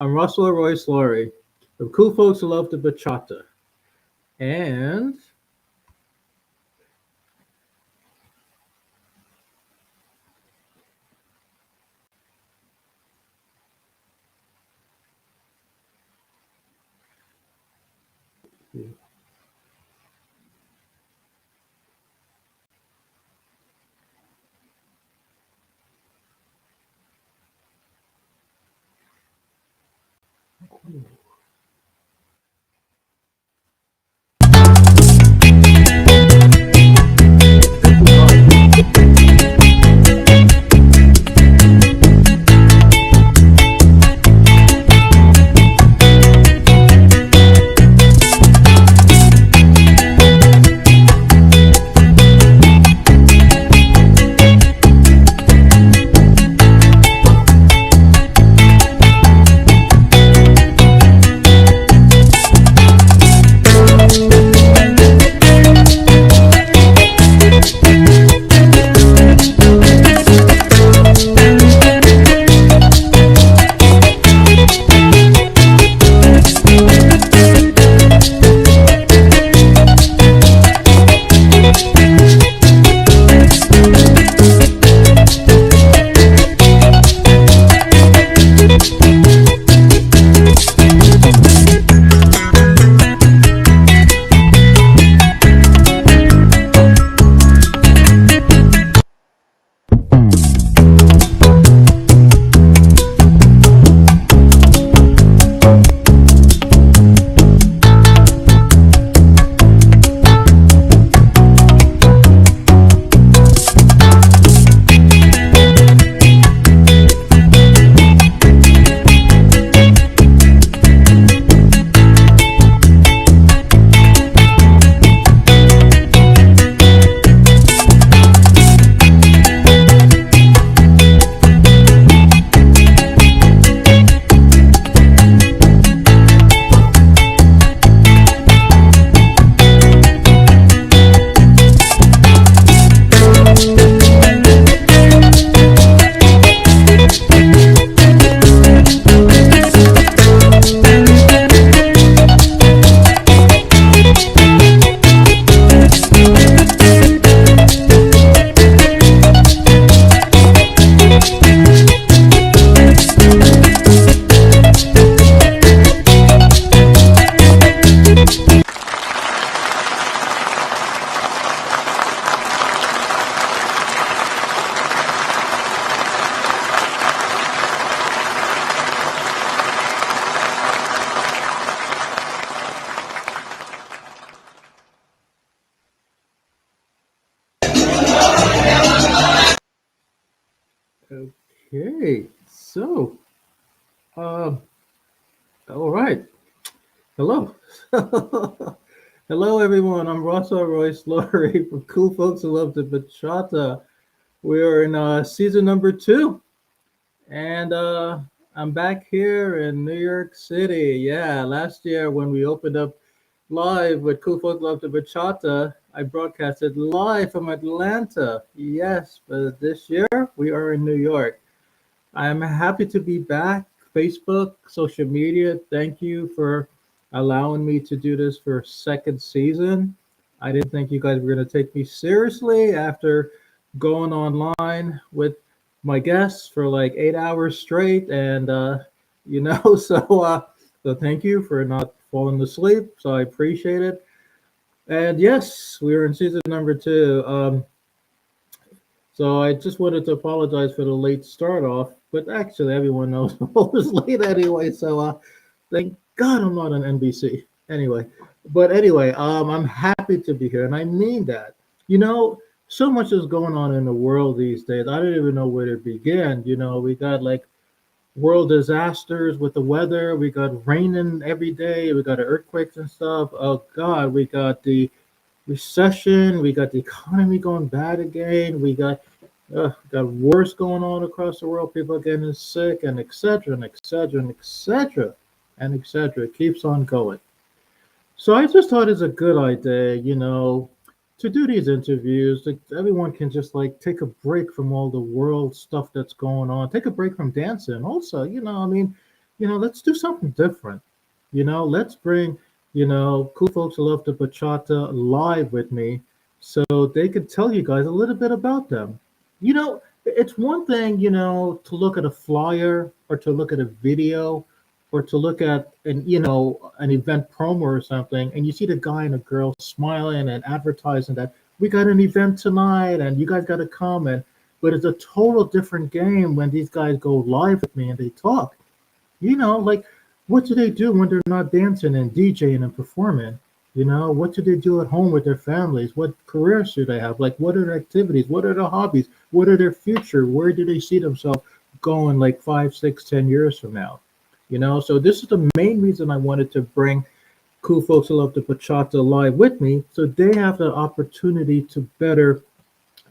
I'm Russell Royce Laurie from Cool Folks Who Love the Bachata. And okay, so um, all right. Hello, hello everyone. I'm Russell Royce Laurie from Cool Folks Who Love the Bachata. We are in season number two, and I'm back here in New York City. Yeah, last year when we opened up live with Cool Folk Love the Bachata, I broadcasted live from Atlanta. Yes, but this year we are in New York. I'm happy to be back. Facebook, social media, thank you for allowing me to do this for second season. I didn't think you guys were going to take me seriously after going online with my guests for like 8 hours straight, and so thank you for not falling asleep. So I appreciate it. And yes, we are in season number two. So I just wanted to apologize for the late start off, but actually everyone knows I'm always late anyway. So thank God I'm not on NBC anyway. But anyway, I'm happy to be here, and I mean that. You know, so much is going on in the world these days. I don't even know where to begin. We got like world disasters with the weather. We got raining every day. We got earthquakes and stuff. Oh God, we got the recession. We got the economy going bad again. We got wars going on across the world. People are getting sick, and etc. and etc. and etc. and etc. It keeps on going. So I just thought it's a good idea, to do these interviews. Like everyone can just like take a break from all the world stuff that's going on. Take a break from dancing. Also, I mean, let's do something different. Let's bring, cool folks who love the bachata live with me so they can tell you guys a little bit about them. It's one thing, to look at a flyer or to look at a video or to look at an event promo or something, and you see the guy and the girl smiling and advertising that we got an event tonight and you guys got to come. But it's a total different game when these guys go live with me and they talk. Like, what do they do when they're not dancing and DJing and performing? What do they do at home with their families? What careers do they have? Like, what are their activities? What are their hobbies? What are their future? Where do they see themselves going like 5, 6, 10 years from now? So this is the main reason I wanted to bring cool folks who love the bachata live with me, so they have the opportunity to better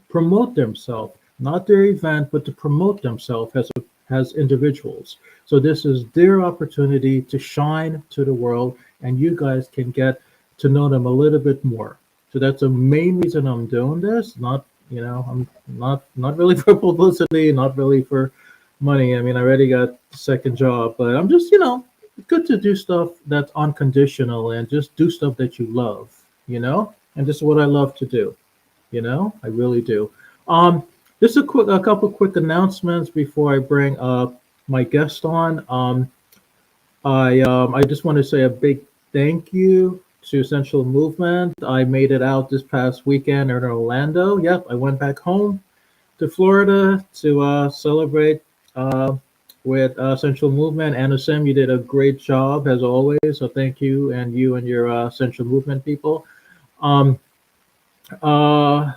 promote themselves, not their event, but to promote themselves as individuals. So this is their opportunity to shine to the world, and you guys can get to know them a little bit more. So that's the main reason I'm doing this. Not, I'm not really for publicity, not really for money. I mean, I already got a second job, but I'm just, good to do stuff that's unconditional and just do stuff that you love, and this is what I love to do. I really do. Um, just a couple quick announcements before I bring my guest on. I just want to say a big thank you to Central Movement. I made it out this past weekend in Orlando. Yep, I went back home to Florida to celebrate uh, with Central Movement. Anna Sim, you did a great job as always. So thank you and your Central Movement people. Um,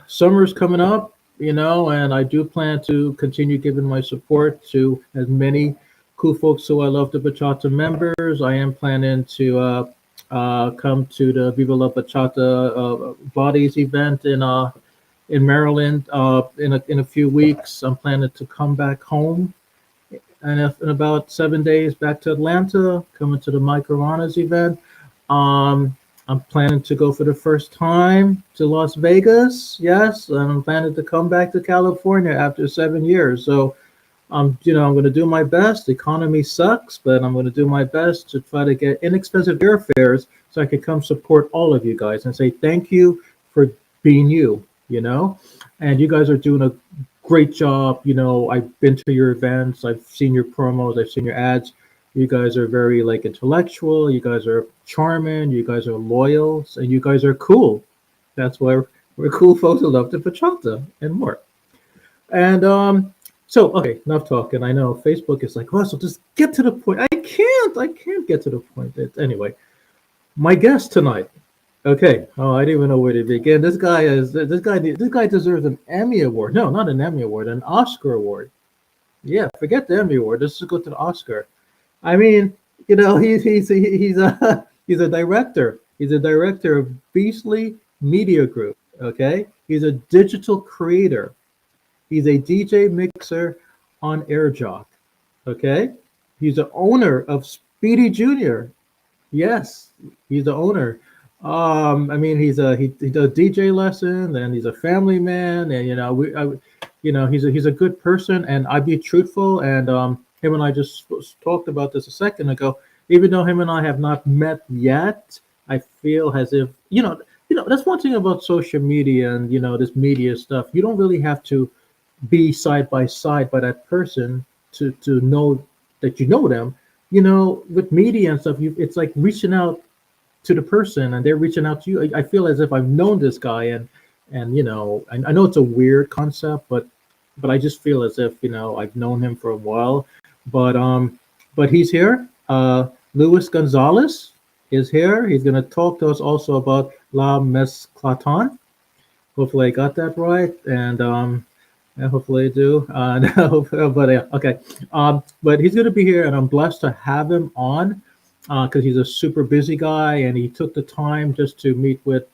Summer's coming up, and I do plan to continue giving my support to as many cool folks who I love the bachata members. I am planning to come to the Viva La Bachata Bodies event in Maryland in a few weeks. I'm planning to come back home and in about 7 days back to Atlanta, coming to the Mike Arana's event. I'm planning to go for the first time to Las Vegas. Yes, and I'm planning to come back to California after 7 years. So I'm going to do my best. The economy sucks, but I'm going to do my best to try to get inexpensive airfares so I can come support all of you guys and say thank you for being you. And you guys are doing a great job. I've been to your events, I've seen your promos, I've seen your ads. You guys are very like intellectual. You guys are charming. You guys are loyal, and you guys are cool. That's why we're cool folks who love the bachata and more. And so okay, enough talking. I know Facebook is like, Russell, just get to the point. I can't get to the point. Anyway, my guest tonight. Okay. Oh, I didn't even know where to begin. This guy deserves an Emmy award. No, not an Emmy award, an Oscar award. Yeah, forget the Emmy award. Let's just go to the Oscar. I mean, he's a director. He's a director of Beastly Media Group. Okay, he's a digital creator. He's a DJ mixer on AirJock. Okay, he's the owner of Speedy Junior. Yes, he's the owner. I mean, he does DJ lesson, and he's a family man, and he's a good person, and I be truthful, and him and I just talked about this a second ago. Even though him and I have not met yet, I feel as if that's one thing about social media and this media stuff. You don't really have to be side by side by that person to know that you know them. With media and stuff, it's like reaching out to the person and they're reaching out to you. I feel as if I've known this guy and I know it's a weird concept, but I just feel as if I've known him for a while. But he's here. Luis Gonzalez is here. He's gonna talk to us also about La Mezclaton. Hopefully I got that right, and yeah, hopefully I do. No, but okay. But he's going to be here, and I'm blessed to have him on because he's a super busy guy, and he took the time just to meet with,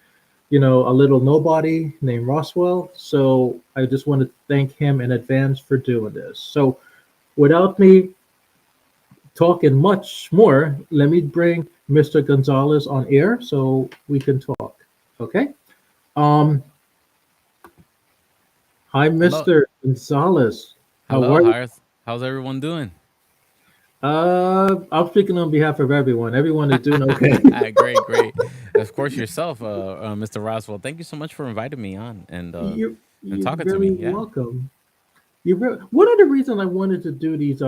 a little nobody named Roswell. So I just want to thank him in advance for doing this. So without me talking much more, let me bring Mr. Gonzalez on air so we can talk. Okay. Um, Hi, Hello, Mr. Gonzalez. How hello. are you? How's everyone doing? I'm speaking on behalf of everyone. Everyone is doing okay. Great, great. Of course, yourself, Mr. Roswell. Thank you so much for inviting me on and You're talking to me. very Yeah. welcome. One of the reasons I wanted to do these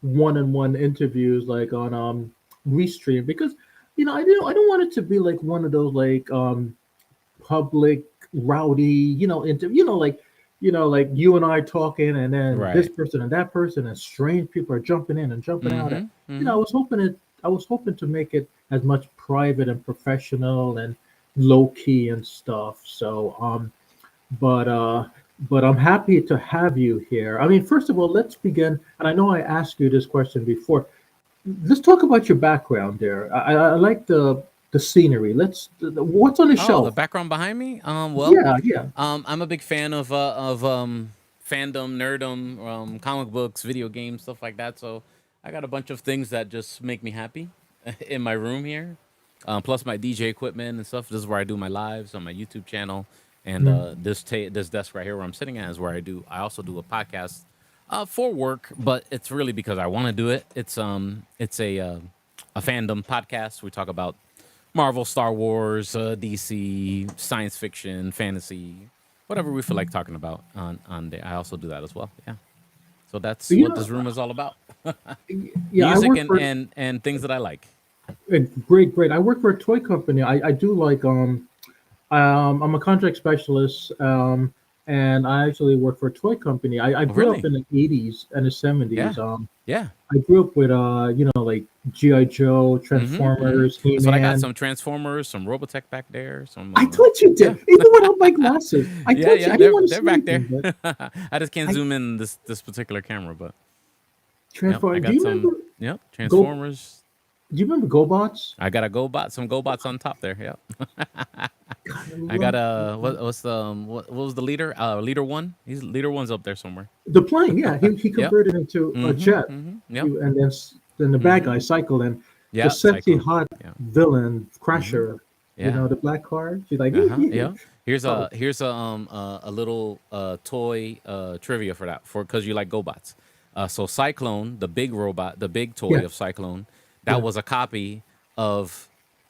one-on-one interviews like on Restream because I don't want it to be like one of those like public rowdy like you and I talking and then this Right. person and that person and strange people are jumping in and jumping out and Mm-hmm. Mm-hmm. I was hoping to make it as much private and professional and low key and stuff. But uh but I'm happy to have you here. I mean, first of all, let's begin. And I know I asked you this question before. Let's talk about your background there. I like the scenery. What's on the Oh, the shelf? background behind me. Yeah, yeah. I'm a big fan of fandom, nerdom, comic books, video games, stuff like that. So I got a bunch of things that just make me happy in my room here. Plus my DJ equipment and stuff. This is where I do my lives on my YouTube channel. And Mm. this desk right here where I'm sitting at is where I also do a podcast for work, but it's really because I want to do it. It's a fandom podcast. We talk about Marvel, Star Wars, DC, science fiction, fantasy, whatever we feel like talking about on there. I also do that as well. Yeah. So that's You what know, this room is all about. yeah, I Music work and for and things that I like. great. I work for a toy company. I do like I'm a contract specialist, and I actually work for a toy company. I Oh, grew up really? in the '80s and the '70s. Yeah. Yeah. I grew up with like GI Joe, Mm-hmm. Mm-hmm. Transformers, He That's what I got. Man. Some Transformers, some Robotech back there. Some I thought you yeah. did, even without my glasses. I Yeah, thought you. yeah, I didn't want to they're say back there. anything, but I just can't I zoom in this particular camera, but yep, I Transform. got some yep, Go? Transformers. Do you remember GoBots? I got a GoBot, some GoBots on top there. Yep. God, I I got love a what's the what was the leader? Leader one. He's leader one's up there somewhere. the plane. Yeah, he Yep. converted into a Mm-hmm. jet. Mm-hmm. Yep. And then the bad Mm-hmm. guy cycled in. The Yeah. sexy Cyclone. hot Yeah. villain Mm-hmm. Crusher. Yeah. The black car. She's like, Uh huh. Yeah. oh, Here's a little toy trivia for that for because you like GoBots. So Cyclone, the big robot, the big yeah, toy of Cyclone, that yeah. was a copy of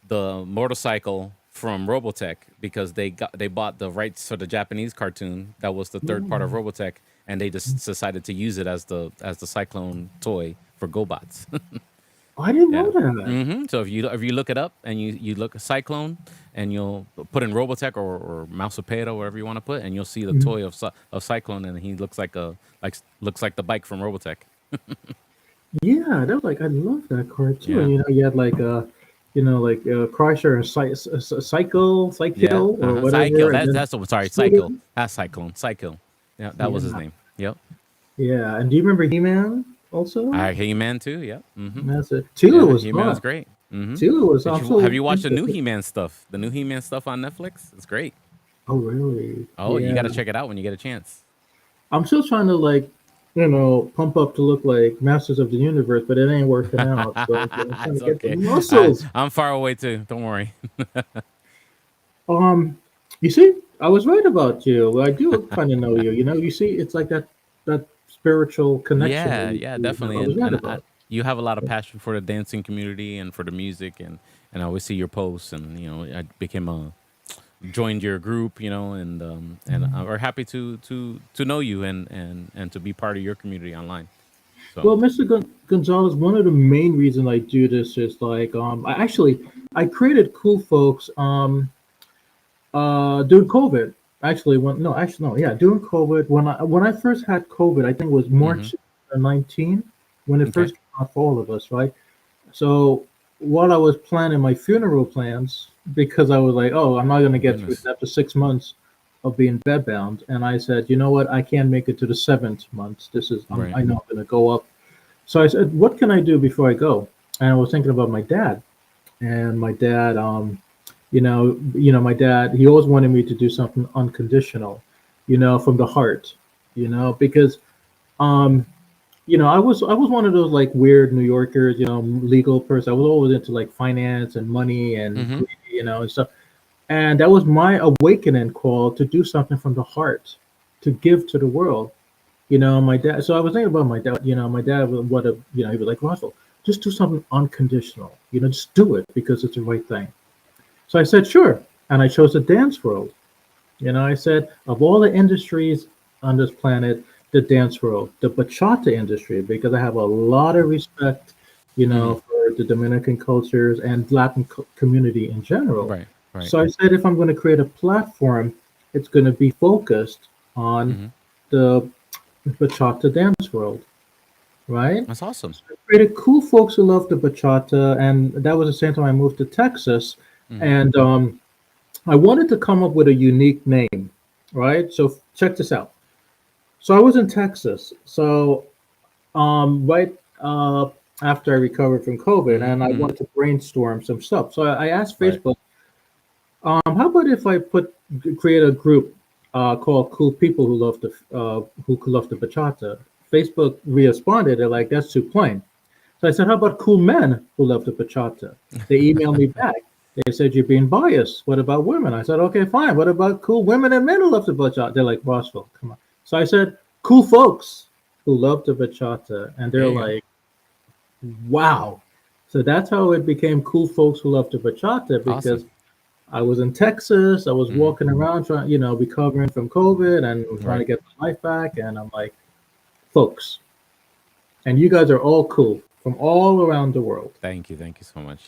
the motorcycle from Robotech because they bought the rights for the Japanese cartoon that was the third part of Mm. Robotech, and they just decided to use it as the Cyclone toy for GoBots. I didn't Yeah. know that. So if you look it up and you look at Cyclone and you'll put in Robotech or Mousepeda, whatever you want to put, and you'll see the Mhm. toy of Cyclone, and he looks like looks like the bike from Robotech. Yeah, that was like I love that car too. And Yeah. you had like Crusher and Yeah. Cycle or Cycle. whatever, and then Sorry, Scooter. Cycle. That's Cyclone. Cycle. Yeah, that was his Yeah, name. Yep. yeah. And do you remember He Man also? He Man too. Yep. That's it. Tila Yeah, was He Man was hot. great. Tila was. I'm Have so you watched the new interested. He Man stuff? The new He Man stuff on Netflix. It's great. Oh, really? Oh, you Yeah. got to check it out when you get a chance. I'm still trying to like, pump up to look like Masters of the Universe, but it ain't working out. So I'm trying It's to get the okay. muscles. I'm far away too. Don't worry. Um, you see, I was right about you. I do kind of know you. You see, it's like that spiritual connection that Yeah, yeah, we have. definitely. I was right I, about. you have a lot of passion for the dancing community and for the music, and I always see your posts, and I became a joined your group, and we're happy to know you and to be part of your community online. So. Well, Mr. Gonzalez, one of the main reasons I do this is like, I created Cool Folks during COVID. Actually, no, yeah, during COVID, when I first had COVID, I think it was Mm-hmm. March 19 when it Okay. first came out for all of us, right? So while I was planning my funeral plans, because I was like, oh, I'm not going to Oh, get through it goodness. after 6 months of being bedbound, and I said, you know what, I can't make it to the seventh month. Right. I know I'm going to go up. So I said, what can I do before I go? And I was thinking about my dad, and my dad, my dad, he always wanted me to do something unconditional, from the heart, because um, I was one of those like weird New Yorkers, legal person. I was always into like finance and money and Mm-hmm. greed, and stuff. And that was my awakening call to do something from the heart, to give to the world. My dad. So I was thinking about my dad. My dad, what a, he was like Russell. just do something unconditional. Just do it because it's the right thing. So I said, sure. And I chose the dance world. I said, of all the industries on this planet, the dance world, the bachata industry, because I have a lot of respect, Hmm. for the Dominican cultures and Latin community in general. Right. Right. So I said, if I'm going to create a platform, it's going to be focused on Hmm. the bachata dance world, right? That's awesome. So I created Cool Folks Who Love the Bachata, and that was the same time I moved to Texas, Hmm. and I wanted to come up with a unique name, right? So check this out. So I was in Texas. So right after I recovered from COVID, Hmm. and I Hmm. wanted to brainstorm some stuff. So I asked Right. Facebook, how about if I create a group called Cool People Who Love the Bachata? Facebook responded, they're like, that's too plain. So I said, how about cool men who love the bachata? They emailed me back. They said, you're being biased. What about women? I said, okay, fine. What about cool women and men who love the bachata? They're like, Rossville, come on. So I said, cool folks who love the bachata. And they're There you go. like, wow. So that's how it became Cool Folks Who Love the Bachata, Awesome. because I was in Texas. I was Hmm. walking around trying, recovering from COVID and trying Right. to get my life back. And I'm like, folks, and you guys are all cool from all around the world. Thank you. Thank you so much.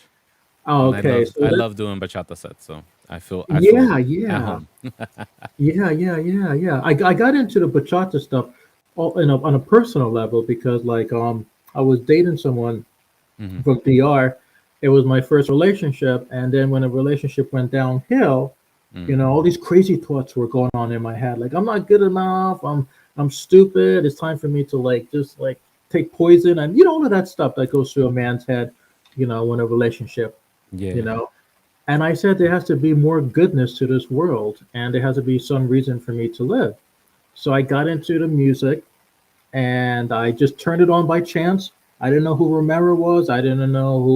Oh, And okay, so I that love doing bachata sets, so I feel yeah, at yeah, home. yeah. I got into the bachata stuff on a personal level because I was dating someone Hmm. from DR. It was my first relationship, and then when the relationship went downhill, Mm. all these crazy thoughts were going on in my head. Like I'm not good enough. I'm stupid. It's time for me to just take poison and all of that stuff that goes through a man's head. When a relationship. You Yeah. know, And I said there has to be more goodness to this world, and there has to be some reason for me to live. So I got into the music, and I just turned it on by chance. I didn't know who Romero was. I didn't know who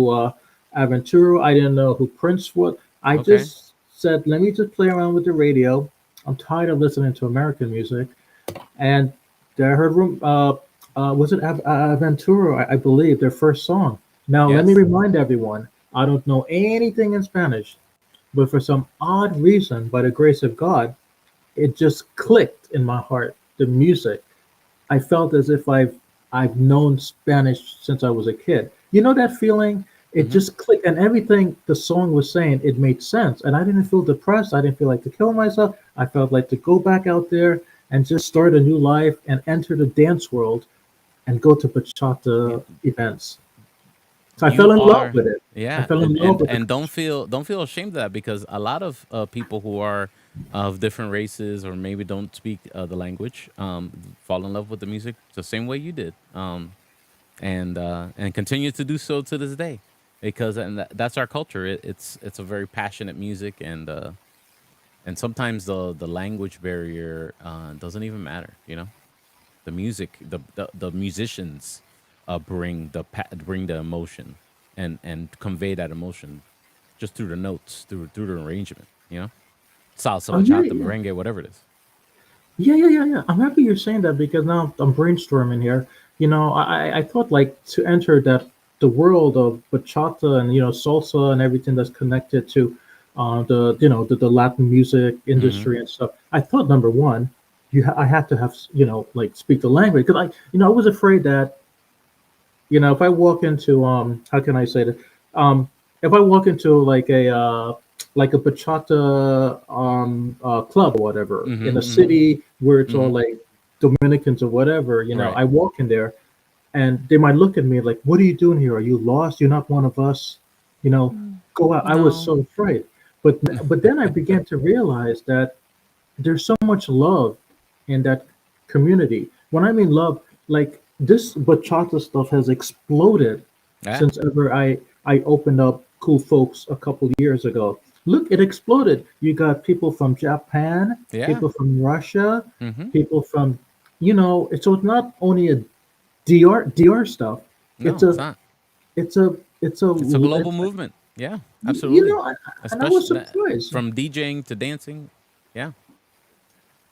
Aventura. I didn't know who Prince was. I Okay. just said, let me just play around with the radio. I'm tired of listening to American music, and I heard was it Aventura? I believe their first song. Now let me Yes. remind everyone, I don't know anything in Spanish, but for some odd reason, by the grace of God, it just clicked in my heart. The music. I felt as if I've known Spanish since I was a kid. You know that feeling? It Hmm. just clicked, and everything the song was saying, it made sense. And I didn't feel depressed. I didn't feel like to kill myself. I felt like to go back out there and just start a new life and enter the dance world and go to bachata events. So I fell You in love are, with it. I yeah, fell in and love and with the and culture. don't feel ashamed of that, because a lot of people who are of different races or maybe don't speak the language fall in love with the music the same way you did, and continue to do so to this day, because that's our culture. It's a very passionate music, and sometimes the language barrier doesn't even matter. The music, the musicians bring the emotion and convey that emotion just through the notes, through the arrangement. Salsa, Oh yeah, bachata, yeah. merengue, whatever it is. Yeah. I'm happy you're saying that because now I'm brainstorming here. I thought to enter the world of bachata and salsa and everything that's connected to the Latin music Hmm. industry and stuff. I thought number one, I had to have speak the language because I was afraid that if I walk into how can I say that if I walk into like a bachata club or whatever Hmm. in a Hmm. city where it's all Hmm. like Dominicans or whatever, Right. I walk in there and they might look at me like, "What are you doing here? Are you lost? You're not one of us." You know, go out. I was No. so afraid, but then I began to realize that there's so much love in that community. When I mean love, like this bachata stuff has exploded Yeah. since ever I opened up Cool Folks a couple years ago. Look, it exploded. You got people from Japan, Yeah. people from Russia, Hmm. people from it's not only a DR stuff. It's No, it's a not. it's a it's a It's a global it's movement. Yeah, you absolutely. know, and I was Especially surprised. from DJing to dancing. Yeah.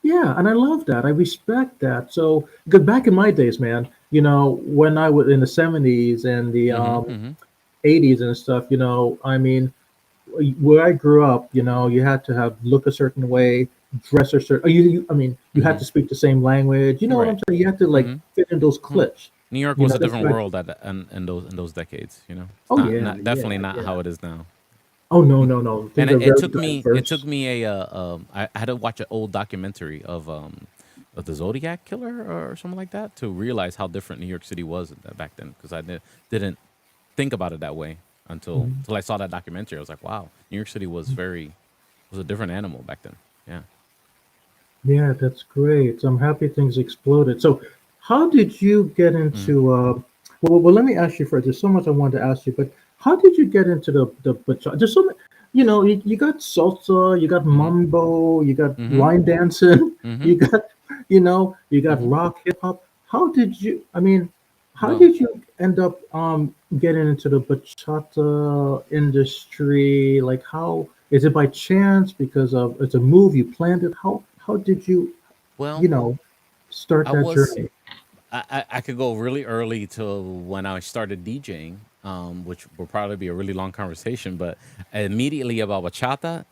Yeah, and I love that. I respect that. So, because back in my days, man, when I was in the '70s and the Mm-hmm. Mm-hmm. '80s and stuff, I mean, where I grew up, you had to have look a certain way, dress a certain. I mean, you had Mm-hmm. to speak the same language. You know what I'm Right. saying? You had to like Mm-hmm. fit in those Hmm. clips. New York was a That's different what. world in those decades. It's Oh not yeah, not yeah, definitely not yeah. how it is now. Oh no, M- no, no. And Things are it very took diverse. me I had to watch an old documentary of the Zodiac killer or something like that to realize how different New York City was back then because didn't think about it that way until I saw that documentary. I was like, wow, New York City was a different animal back then. Yeah. Yeah, that's great. I'm happy things exploded. So, how did you get Mm-hmm. into? Well, let me ask you first. There's so much I wanted to ask you, but how did you get into the bachata? There's so many, you got salsa, you got Mm-hmm. mambo, you got Mm-hmm. line dancing, Mm-hmm. you got, you got Mm-hmm. rock, hip hop. How did you? I mean, how Well, did you end up getting into the bachata industry? Like, how is it by chance? Because of it's a move you planned it. How did you well, you know start I that was journey? I could go really early to when I started DJing, which will probably be a really long conversation. But immediately about bachata,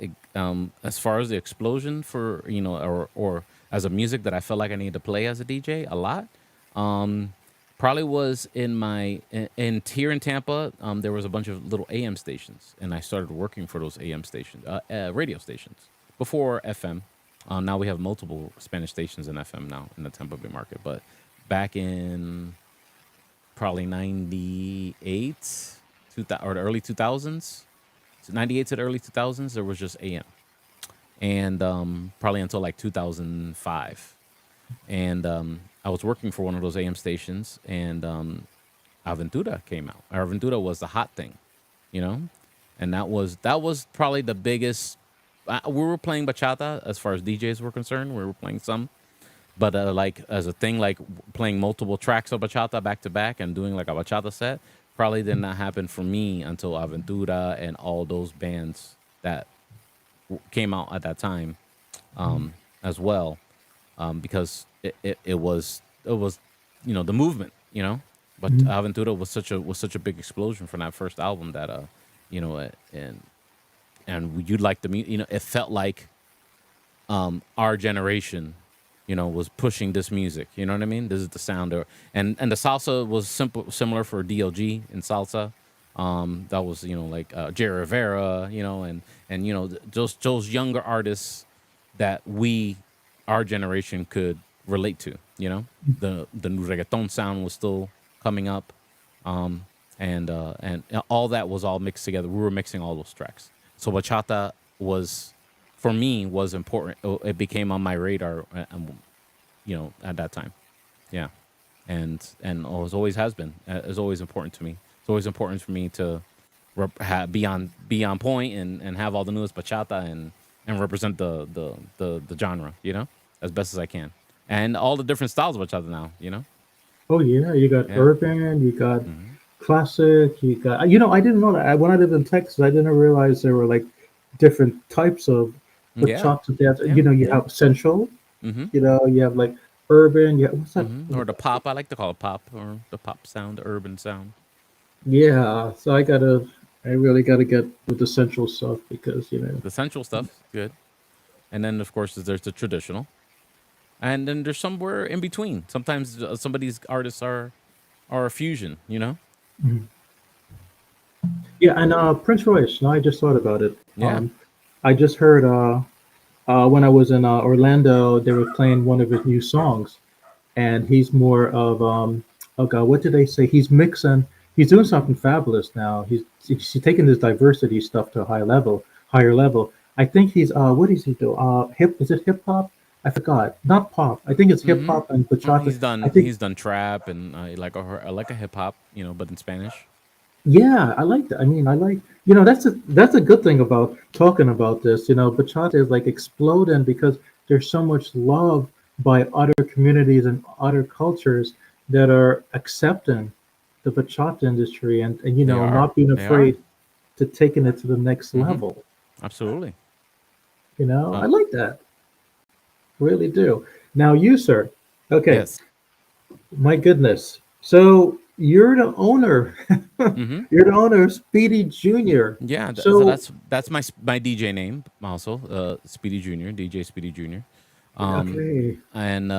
as far as the explosion for or as a music that I felt like I needed to play as a DJ a lot, um, probably was in here in Tampa. There was a bunch of little AM stations, and I started working for those AM stations, radio stations before FM. Now we have multiple Spanish stations in FM now in the Tampa Bay market, but back in probably 98 or the early 2000s, so 98 to the early 2000s, there was just AM. And probably until like 2005. And I was working for one of those AM stations, and Aventura came out. Aventura was the hot thing, you know? And that was probably the biggest. We were playing bachata as far as DJs were concerned. We were playing some, but like as a thing, like playing multiple tracks of bachata back to back and doing like a bachata set probably did not happen for me until Aventura and all those bands that came out at that time as well, because it was the movement, but Mhm. Aventura was such a big explosion from that first album that and you'd like it felt like our generation, was pushing this music. You know what I mean? This is the sound, and the salsa was similar for DLG in salsa. That was like Jerry Rivera, and those younger artists that our generation could relate to. The new reggaeton sound was still coming up, um, and all that was all mixed together. We were mixing all those tracks. So bachata was for me was important. It became on my radar, at that time. Yeah, and always has been. It's always important to me. It's always important for me to be on point and have all the newest bachata and represent the genre, as best as I can, and all the different styles of bachata now. Oh yeah, you got Yeah. urban, you got Hmm. classic, you got. I didn't know that. When I lived in Texas, I didn't realize there were like different types of Yeah. bachata dance. Yeah. You Yeah. have sensual. Hmm. You have like urban. You have, what's that? Or the pop. I like to call it pop, or the pop sound, the urban sound. Yeah, so I really gotta get with the sensual stuff because The sensual stuff, good. And then, of course, there's the traditional. And then there's somewhere in between. Sometimes some of these artists are a fusion. Mhm. Yeah, and Prince Royce. Now I just thought about it. Yeah. I just heard when I was in Orlando, they were playing one of his new songs, and he's more of oh god, what did they say? He's mixing. He's doing something fabulous now. He's taking this diversity stuff to a higher level. I think he's what does he do? Hip is it hip hop? I forgot. Not pop. I think it's hip Mm-hmm. hop and Oh, bachata. he's I done think he's done trap and I like a hip hop, but in Spanish. yeah, I like that. I mean, I like that's a good thing about talking about this. Bachata is like exploding because there's so much love by other communities and other cultures that are accepting the bachata industry and They are. not being They are. afraid to taking it to the next Mm-hmm. level. Absolutely. I Um. like that, really do. Now you, sir. Okay, Yes. my goodness. So you're the owner. Mm-hmm. You're the owner of Speedy Junior. Yeah, so So that's my DJ name also, Speedy Junior, DJ Speedy Junior, um, okay. and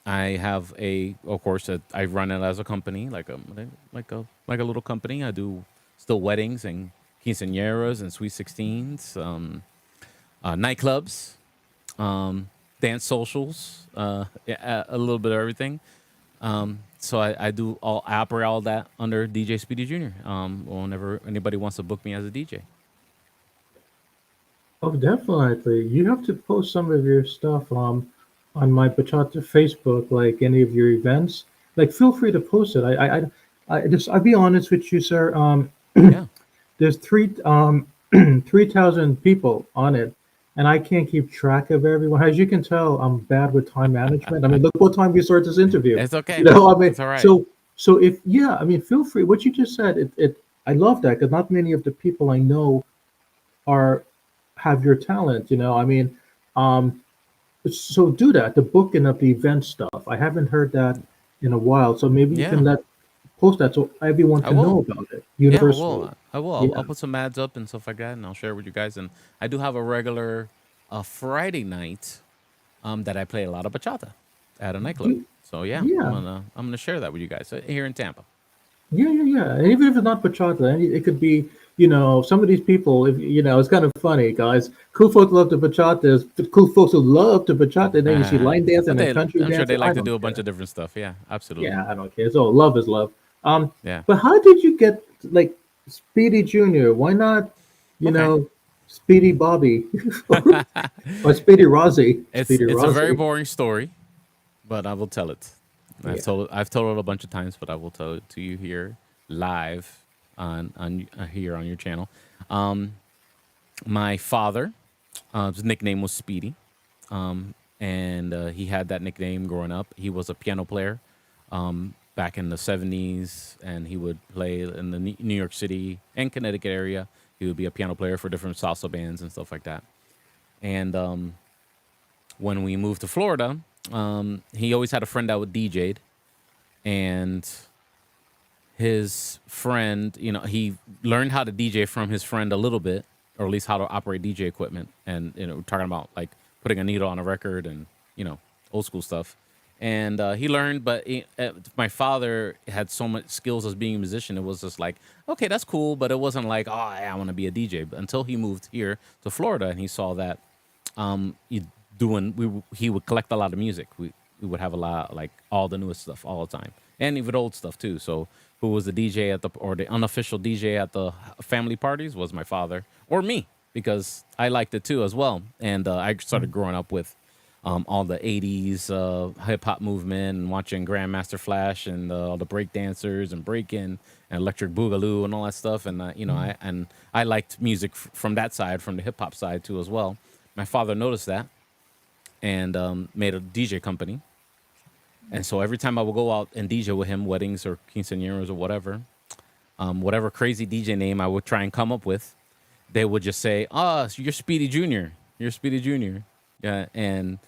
I have a, of course, I run it as a company, like a little company. I do still weddings and quinceañeras and sweet sixteens, nightclubs, dance socials, yeah, a little bit of everything. So I do all I operate all that under DJ Speedy Junior. Whenever anybody wants to book me as a DJ. Oh, definitely. You have to post some of your stuff on my Bachata Facebook, like any of your events. Like, feel free to post it. I'll be honest with you, sir. Yeah. There's 3,000 people on it, and I can't keep track of everyone. As you can tell, I'm bad with time management. I mean, look what time we started this interview. It's You okay. know, I mean, It's all right. so if yeah, I mean, feel free. What you just said, I love that because not many of the people I know are have your talent. I mean, um, so do that. The booking of the event stuff. I haven't heard that in a while, so maybe you can Yeah, let post that so everyone I can know will. about it Yeah, I universally. will. I will. Yeah. I'll put some ads up and stuff like that, and I'll share it with you guys. And I do have a regular Friday night that I play a lot of bachata at a nightclub. You- So yeah, Yeah, I'm gonna share that with you guys here in Tampa. yeah. And even if it's not bachata, it could be, some of these people. If it's kind of funny, guys. Cool folks love the bachata. Is the cool folks who love the bachata. And then you see line But dancing and country I'm sure they dancing. I like to don't do a bunch care. of different stuff. Yeah, absolutely. Yeah, I don't care. So love is love. Um, Yeah. but how did you get like Speedy Junior? Why not, you Okay. know, Speedy Bobby or Speedy Rossi? Speedy It's a very Rossi. boring story, but I will tell it. Yeah. I've told it a bunch of times, but I will tell it to you here live on here on your channel. Um, my father, his nickname was Speedy, and he had that nickname growing up. He was a piano player back in the '70s, and he would play in the New York City and Connecticut area. He would be a piano player for different salsa bands and stuff like that. And when we moved to Florida, he always had a friend that would DJ'd, and his friend, he learned how to DJ from his friend a little bit, or at least how to operate DJ equipment. And we're talking about like putting a needle on a record and old school stuff. And he learned, but my father had so much skills as being a musician. It was just like, okay, that's cool, but it wasn't like, oh, yeah, I want to be a DJ. But until he moved here to Florida and he saw that he he would collect a lot of music. We would have a lot, like all the newest stuff all the time, and even old stuff too. So who was the DJ at the unofficial DJ at the family parties was my father or me, because I liked it too as well. And I started growing up with all the '80s hip hop movement and watching Grandmaster Flash and all the break dancers and breaking and electric boogaloo and all that stuff. And I liked music from that side, from the hip hop side too as well. My father noticed that and made a DJ company. And so every time I would go out and DJ with him, weddings or quinceañeras or whatever crazy DJ name I would try and come up with, they would just say, "Oh, so you're Speedy Junior. You're Speedy Junior." Yeah, and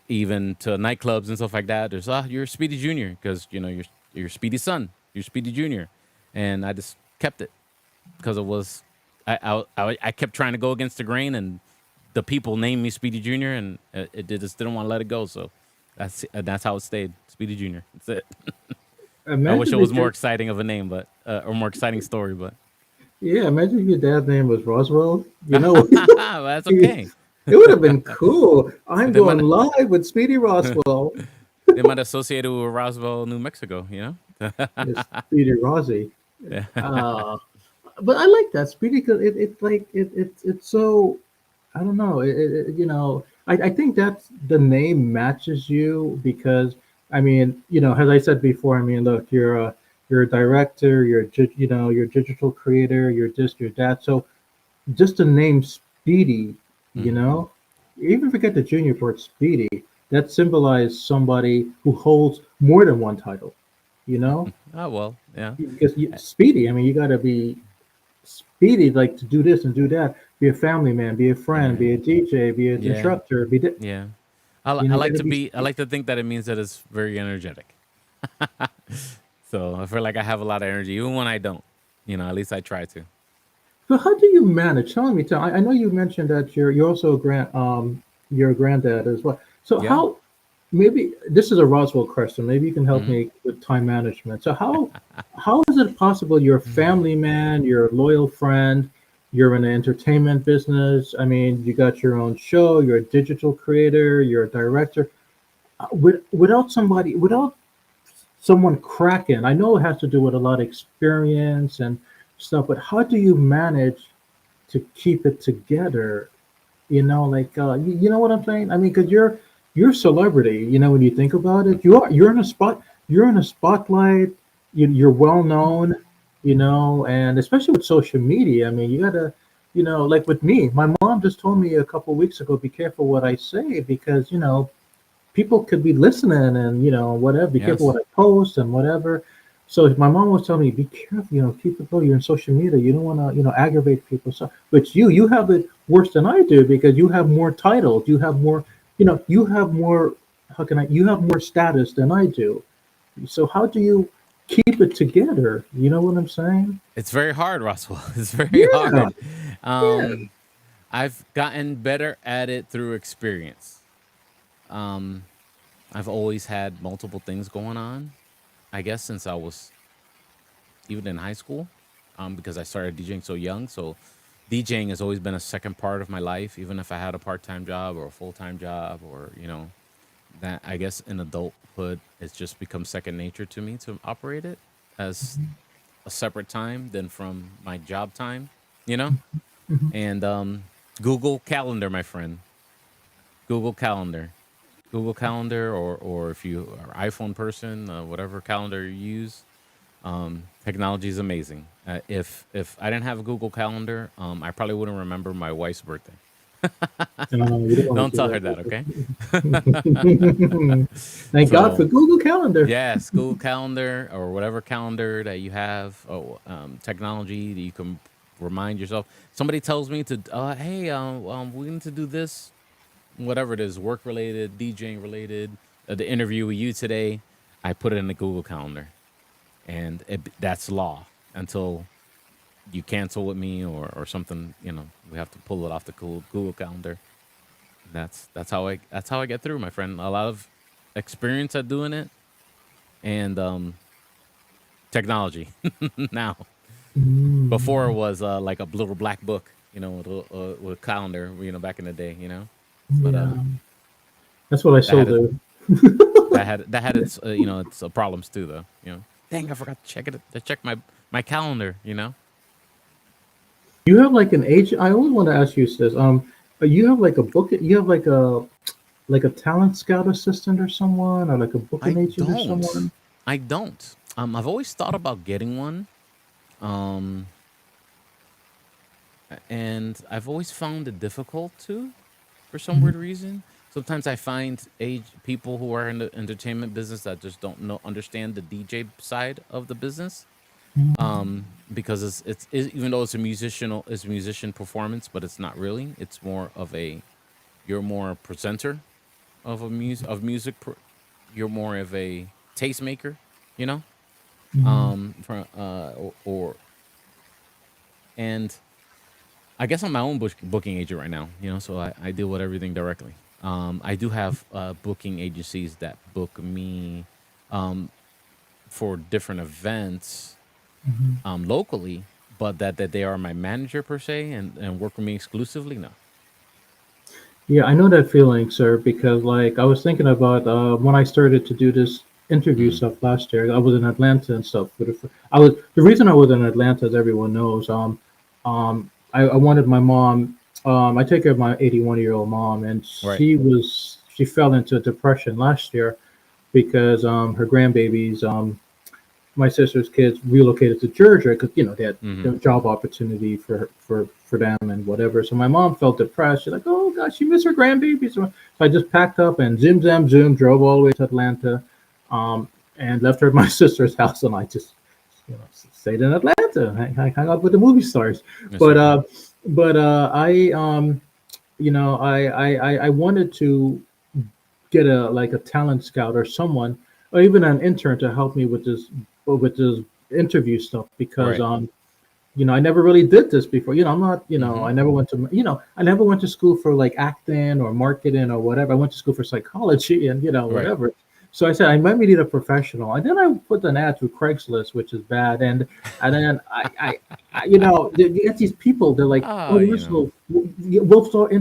even to nightclubs and stuff like that, there's, "You're Speedy Junior because you're Speedy's son. You're Speedy Junior," and I just kept it because it was I kept trying to go against the grain, and the people named me Speedy Junior, and it just didn't want to let it go. So that's how it stayed, Speedy Junior. That's it. I wish it Imagine was if more your exciting of a name, but or more exciting story, but yeah, imagine if your dad's name was Roswell. You know, that's it okay. would have been cool. I'm They going might live with Speedy Roswell. they might associate it with Roswell, New Mexico. It's Speedy Rossi. Yeah. Uh, but I like that Speedy because it's so I don't know. I think that's the name matches you because I mean, as I said before, I mean, look, you're a director, you're a digital creator, you're this, you're that. So just the name Speedy, you Hmm. know, even forget the junior part, Speedy. That symbolizes somebody who holds more than one title. You know, Oh well, yeah, because Speedy. I mean, you got to be speedy, like to do this and do that. Be a family man, be a friend, yeah, be a DJ, be an yeah, instructor, yeah. you I like gotta to be be. I like to think that it means that it's very energetic. So I feel like I have a lot of energy, even when I don't. At least I try to. So how do you manage? I know you mentioned that you're also you're a granddad as well. So Yeah. how maybe this is a Roswell question. Maybe you can help Hmm. me with time management. So how is it possible you're a family man, you're a loyal friend, you're in the entertainment business? I mean, you got your own show, you're a digital creator, you're a director. Without someone cracking, I know it has to do with a lot of experience and stuff, but how do you manage to keep it together? You know what I'm saying? I mean, because you're a celebrity. When you think about it, you're in a spotlight. You're well known. And especially with social media, I mean, you gotta, like with me, my mom just told me a couple weeks ago, be careful what I say because people could be listening and whatever. Be careful Yes. what I post and whatever. So my mom was telling me, be careful. Keep it low. You're in social media. You don't want to aggravate people. So, but you have it worse than I do because you have more titles. You have more. You have more. How can I? You have more status than I do. So how do you keep it together? You know what I'm saying? It's very hard, Roswell. It's very Yeah. hard. Yeah. I've gotten better at it through experience. Um, I've always had multiple things going on. I guess since I was even in high school, because I started DJing so young. So DJing has always been a second part of my life, even if I had a part-time job or a full-time job, or that I guess in adulthood it's just become second nature to me to operate it as a separate time than from my job time. You know, and Google Calendar, my friend. Google Calendar. Google Calendar, or if you are iPhone person, whatever calendar you use, technology is amazing. If I didn't have a Google Calendar, I probably wouldn't remember my wife's birthday. You don't want Don't to do tell her that, okay? that. Thank God for So Google Calendar. yes, Google Calendar or whatever calendar that you have, or technology that you can remind yourself. Somebody tells me to, hey, we need to do this, whatever it is, work related, DJing related, the interview with you today. I put it in the Google Calendar, and that's law until you cancel with me or something. We have to pull it off the Google Calendar. That's how I get through, my friend. A lot of experience at doing it, and technology now. Before it Mm, was like a little black book, with a calendar, back in the day, But yeah, that's what I that still had it do. that had its problems too, though. Dang, I forgot to check my calendar. You have like an agent. I always want to ask you this. You have like a book. You have like a talent scout assistant or someone, or like a I booking agent or don't. someone. I don't. I've always thought about getting one. Um, and I've always found it difficult to, for some Mhm. weird reason. Sometimes I find age people who are in the entertainment business that just don't know understand the DJ side of the business. Because even though it's a musician performance, but it's not really. It's more of a you're more a presenter of music. You're more of a tastemaker, you know. Mhm. From or and I guess I'm my own booking agent right now, so I deal with everything directly. I do have booking agencies that book me um, for different events Mhm. locally, but that they are my manager per se and work with me exclusively. No. Yeah, I know that feeling, sir, because like I was thinking about when I started to do this interview Mm, stuff last year. I was in Atlanta and stuff. I was the reason I was in Atlanta, as everyone knows. I wanted my mom. I take care of my 81-year-old mom, and right. she fell into depression last year because her grandbabies my sister's kids relocated to Georgia because they had Mm-hmm. job opportunity for them and whatever. So my mom felt depressed. She's like, "Oh gosh, she missed her grandbaby." So I just packed up and zoom zam zoom drove all the way to Atlanta, um, and left her at my sister's house, and I just stayed in Atlanta. I hung out with the movie stars, Yes, but sir. uh, I I wanted to get a talent scout or someone. or even an intern to help me with this interview stuff because Right. I never really did this before. I'm not, Mm-hmm. I never went to, I never went to school for like acting or marketing or whatever. I went to school for psychology and, Right. whatever. So I said, I might need a professional. And then I put an ad through Craigslist, which is bad. And then you get these people, they're like, oh, Ah, we're so, we'll start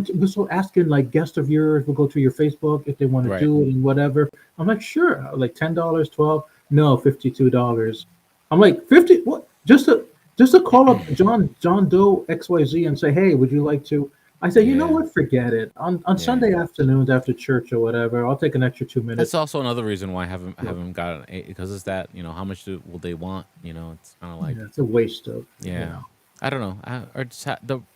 asking like guest reviewers, we'll go to your Facebook if they want to right. do it and whatever. I'm like, sure. Like $10, 12, no, $52. I'm like, 50, what? Just to call up John Doe XYZ and say, "Hey, would you like to?" I said, "You know Yeah. what? Forget it. On Yeah. Sunday afternoons after church or whatever, I'll take an extra 2 minutes." That's also another reason why I So, haven't got an eight because it's that how much will they want? It's kind of like yeah, it's a waste of, yeah. I don't know. Or just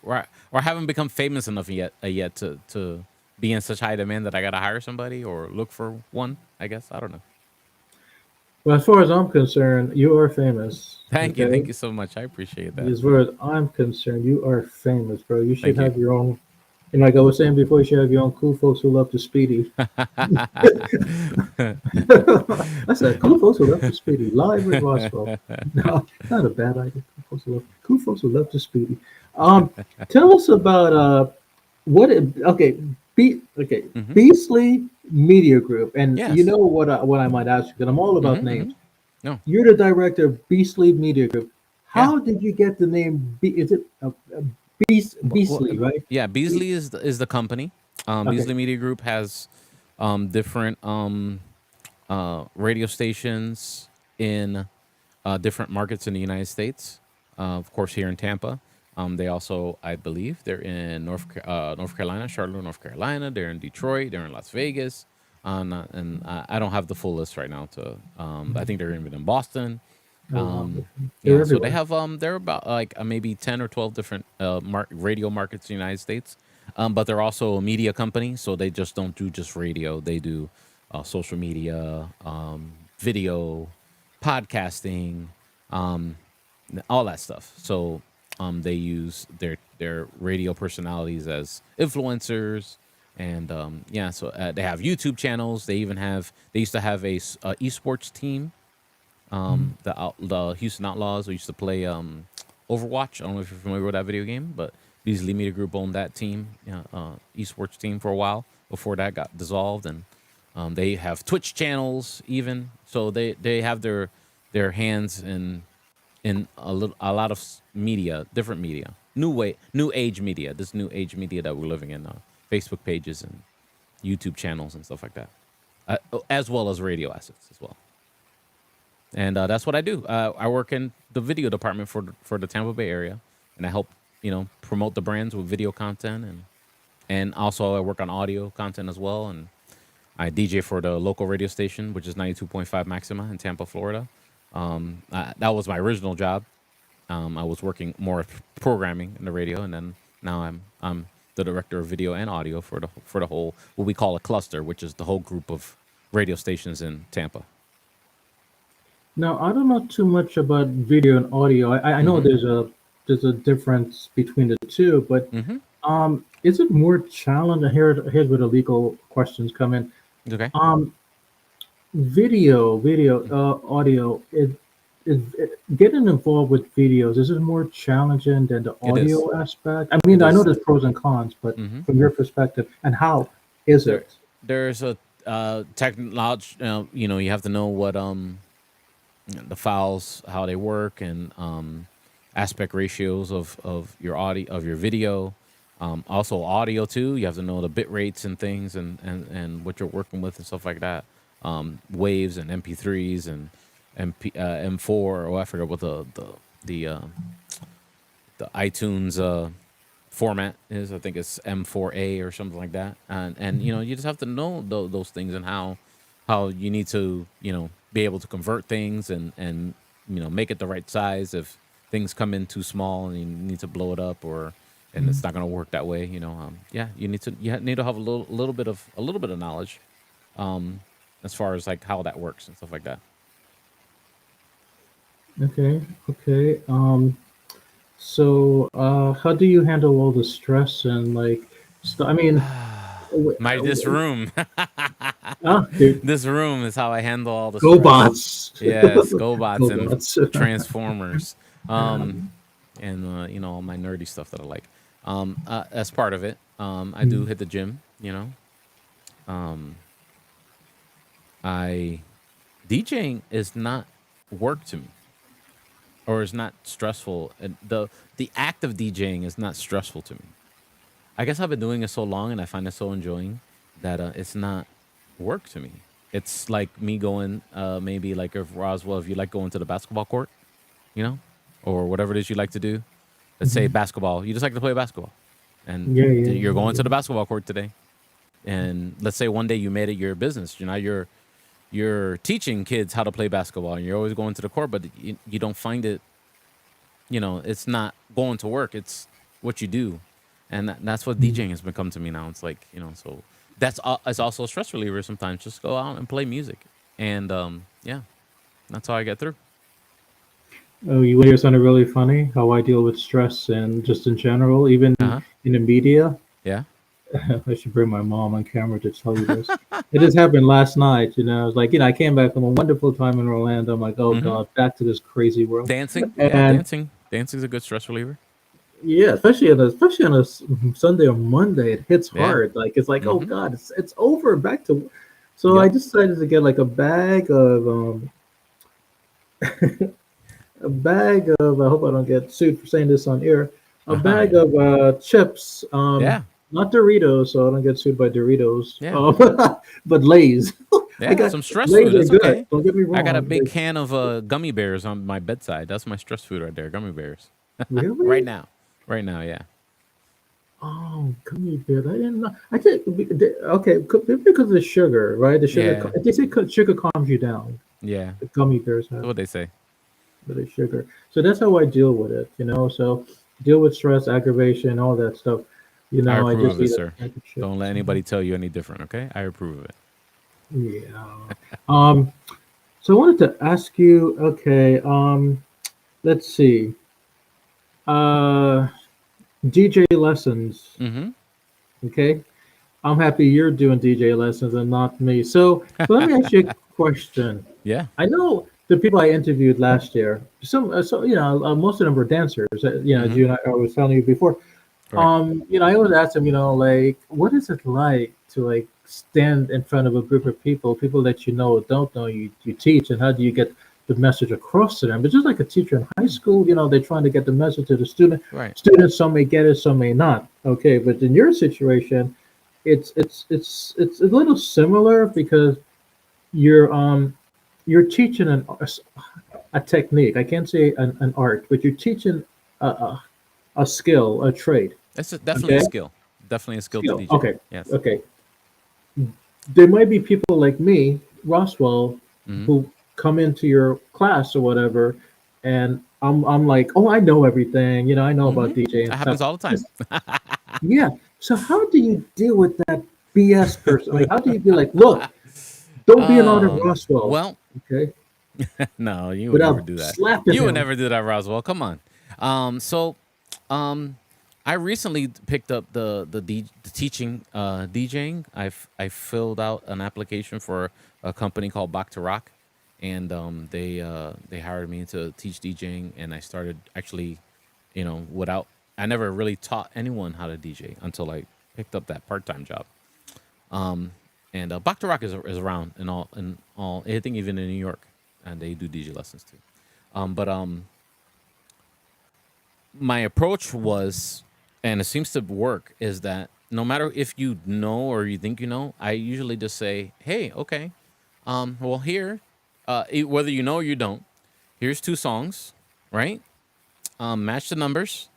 or I haven't become famous enough yet to be in such high demand that I gotta hire somebody or look for one. I guess I don't know. Well, as far as I'm concerned, you are famous. Thank Okay. you so much. I appreciate that. As far as I'm concerned, you are famous, bro. You should Thank you. have your own. And like I was saying before, you should have your own cool folks who love to speedy. I said, cool folks who love to speedy, live with Roswell. No, not a bad idea. Cool folks who love to speedy. Um, Tell us about okay, Hmm. Beasley Media Group, and you Yes. know what I might ask you, because I'm all about Hmm. names. No. You're the director of Beasley Media Group. Yeah. How did you get the name? Is it Beasley, right? Yeah. Be- Beasley is the company. okay. Beasley Media Group has different radio stations in different markets in the United States. Of course, here in Tampa. They also, I believe, they're in North Carolina, Charlotte, North Carolina. They're in Detroit. They're in Las Vegas. And I don't have the full list right now. I think they're even in Boston. Oh wow, Um, they're yeah, so they everywhere. have they're about like maybe 10 or 12 different radio markets in the United States. But they're also a media company, so they just don't do just radio. They do social media, video, podcasting, um, all that stuff. So they use their radio personalities as influencers, and yeah, so they have YouTube channels. They used to have a esports team, the Houston Outlaws who used to play Overwatch. I don't know if you're familiar with that video game, but Beasley Media Group owned that team, esports team for a while before that got dissolved, and they have Twitch channels even. So they have their hands in a lot of media, different media, new age media. This new age media that we're living in, Facebook pages and YouTube channels and stuff like that, as well as radio assets as well. And that's what I do. I work in the video department for the Tampa Bay area, and I help promote the brands with video content, and also I work on audio content as well, and I DJ for the local radio station, which is 92.5 Maxima in Tampa, Florida. That was my original job. I was working more programming in the radio, and then now I'm the director of video and audio for the whole what we call a cluster, which is the whole group of radio stations in Tampa. Now I don't know too much about video and audio. I know Mm-hmm. there's a difference between the two, but Mm-hmm. is it more challenging? Here's where the legal questions come in. Okay. Um, audio. Getting involved with videos, is it more challenging than the It is. audio aspect? I It mean, I know is. there's pros and cons, but Mm-hmm. from your perspective, and how is There, it? there's a technology. You have to know what the files, how they work, and aspect ratios of your audio of your video. Also audio too. You have to know the bit rates and things, and what you're working with and stuff like that. Waves and MP3s and M4. Oh, I forgot what the iTunes format is. I think it's M4A or something like that. And you just have to know those things and how you need to be able to convert things and make it the right size if things come in too small and you need to blow it up or and it's not going to work that way. Yeah, you need to have a little bit of knowledge as far as like how that works and stuff like that. Okay, okay. So, how do you handle all the stress and like, I mean, My this room. Dude, This room is how I handle all the stress. GoBots. Yes, GoBots and GoBots. Transformers, um, and all my nerdy stuff that I like. As part of it, I do hit the gym. Um, I DJing is not work to me, or is not stressful. And the act of DJing is not stressful to me. I guess I've been doing it so long, and I find it so enjoying that it's not work to me. It's like me going, maybe like if Roswell, if you like going to the basketball court, you know, or whatever it is you like to do. Let's say Mhm. basketball. You just like to play basketball, and Yeah, yeah, you're going to yeah. the basketball court today. And let's say one day you made it your business. You're teaching kids how to play basketball, and you're always going to the court, but you don't find it. It's not going to work. It's what you do, and that's what Mm. DJing has become to me now. It's like so it's also a stress reliever sometimes. Just go out and play music, and yeah, that's how I get through. Oh, you want to hear something really funny? How I deal with stress and just in general, even Uh huh. in the media. Yeah. I should bring my mom on camera to tell you this. It just happened last night. I was like, I came back from a wonderful time in Orlando. I'm like, oh Mm-hmm. God, back to this crazy world. Dancing. Yeah, And Dancing's a good stress reliever. yeah, especially on a Sunday or Monday, it hits Yeah. hard. Like it's like, oh Mm-hmm. God, it's over. Back to. So I Yep. decided to get like a bag of. I hope I don't get sued for saying this on air. A bag Yeah. of chips. Yeah. Not Doritos, so I don't get sued by Doritos. Yeah. But Lay's. I Yeah. got Some stress Lay's food. are It's good. okay. Don't get me I got a wrong. big can of gummy bears on my bedside. That's my stress food right there. Gummy bears. Right Really? now. Right now. Yeah. Oh, gummy bear. I didn't know. I think okay, maybe because of the sugar, right? The sugar. Yeah. They say sugar calms you down. Yeah. The gummy bears That's have what they say. a bit of sugar, so that's how I deal with it. So deal with stress, aggravation, all that stuff. I I approve just of it, eat a sir. pack of Don't let chips. anybody tell you any different. Okay. I approve of it. Yeah. Um. So I wanted to ask you. Okay. Let's see. Uh, DJ lessons. Mm-hmm. Okay. I'm happy you're doing DJ lessons and not me. So let me ask you a question. Yeah. I know the people I interviewed last year. Most of them were dancers. As Mm-hmm. I was telling you before. Right. I always ask them, like, what is it like to like stand in front of a group of people that or don't know you teach, and how do you get the message across to them? But just like a teacher in high school, they're trying to get the message to the student. Right. Students, some may get it, some may not. Okay, but in your situation, it's a little similar because you're um you're teaching a technique. I can't say an art, but you're teaching a skill, a trade. It's definitely a Okay, skill. Definitely a skill to skill. DJ. Okay, Yes. okay. There might be people like me, Roswell, Mm-hmm. who come into your class or whatever, and I'm like, oh, I know everything. I know Mm-hmm. about DJ and That stuff. happens all the time. Yeah. So how do you deal with that BS person? Like, how do you be like, look, don't be an Art Roswell, Well, okay, no, you would never without do that. slapping You would him? never do that, Roswell. Come on. So, um, I recently picked up the teaching DJing. I filled out an application for a company called Bachata, and they hired me to teach DJing, and I started actually, without I never really taught anyone how to DJ until I picked up that part time job. Um, and Bachata is around in all I think even in New York, and they do DJ lessons too. But my approach was, and it seems to work, is that no matter if you know or you think you know, I usually just say, "Hey, okay, well here, whether you know or you don't, here's two songs, right? Match the numbers,